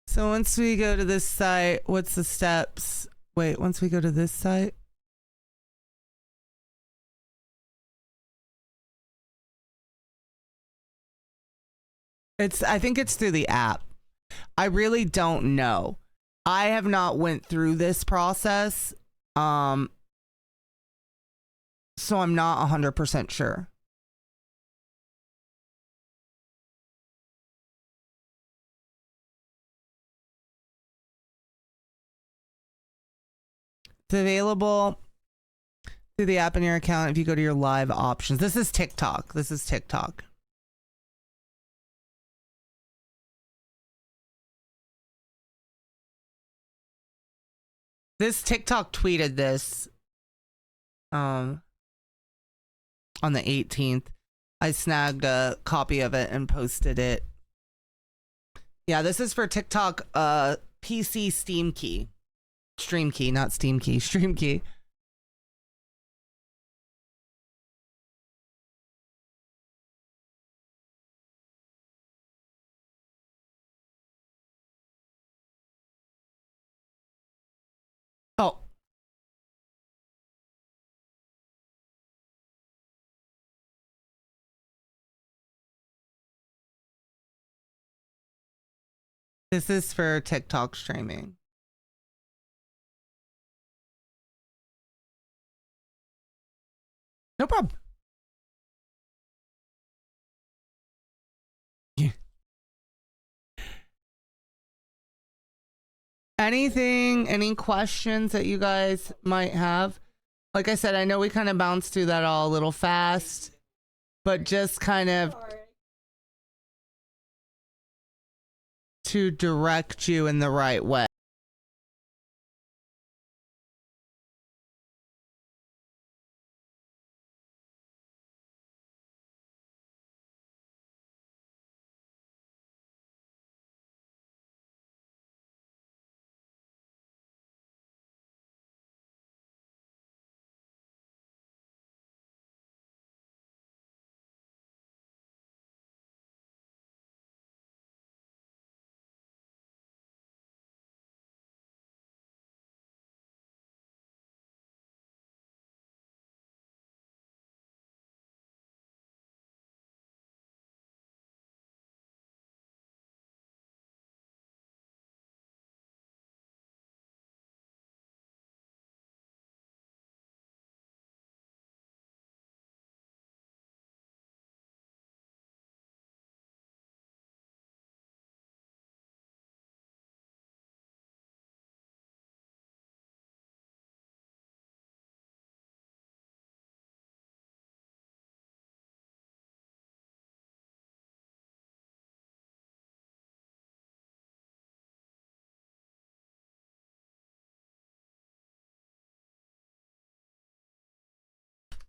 Speaker 1: So once we go to this site, what's the steps? Wait, once we go to this site? I think it's through the app. I really don't know. I have not went through this process. So I'm not 100% sure. It's available through the app in your account if you go to your live options. This is TikTok. This is TikTok. This TikTok tweeted this on the 18th. I snagged a copy of it and posted it. Yeah, this is for TikTok PC Steam Key. Stream Key, not Steam Key. Stream Key. Oh. This is for TikTok streaming. No problem. Yeah. Any questions that you guys might have? Like I said, I know we kind of bounced through that all a little fast, but just kind of to direct you in the right way.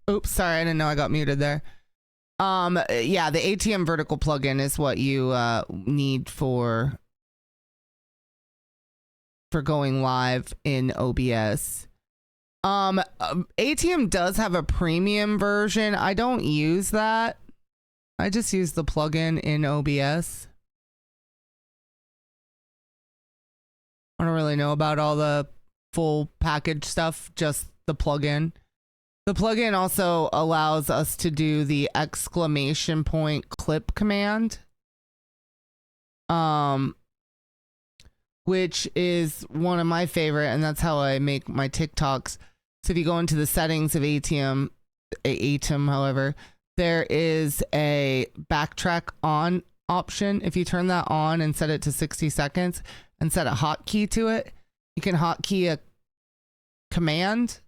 Speaker 1: Oops, sorry, I didn't know I got muted there. Yeah, the ATM vertical plugin is what you need for going live in OBS. ATM does have a premium version. I don't use that. I just use the plugin in OBS. I don't really know about all the full package stuff, just the plugin. The plugin also allows us to do the exclamation point clip command, which is one of my favorite, and that's how I make my TikToks. So if you go into the settings of ATM, however, there is a backtrack on option. If you turn that on and set it to 60 seconds and set a hotkey to it, you can hotkey a command,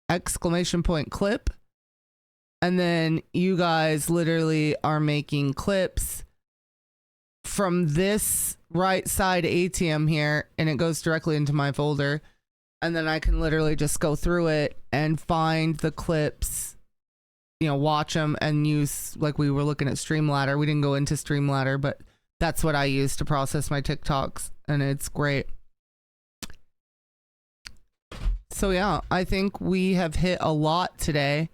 Speaker 1: exclamation point clip, and then you guys literally are making clips from this right side ATM here, and it goes directly into my folder, and then I can literally just go through it and find the clips, you know, watch them and use, like we were looking at Streamladder. We didn't go into Streamladder, but that's what I use to process my TikToks, and it's great. So yeah, I think we have hit a lot today.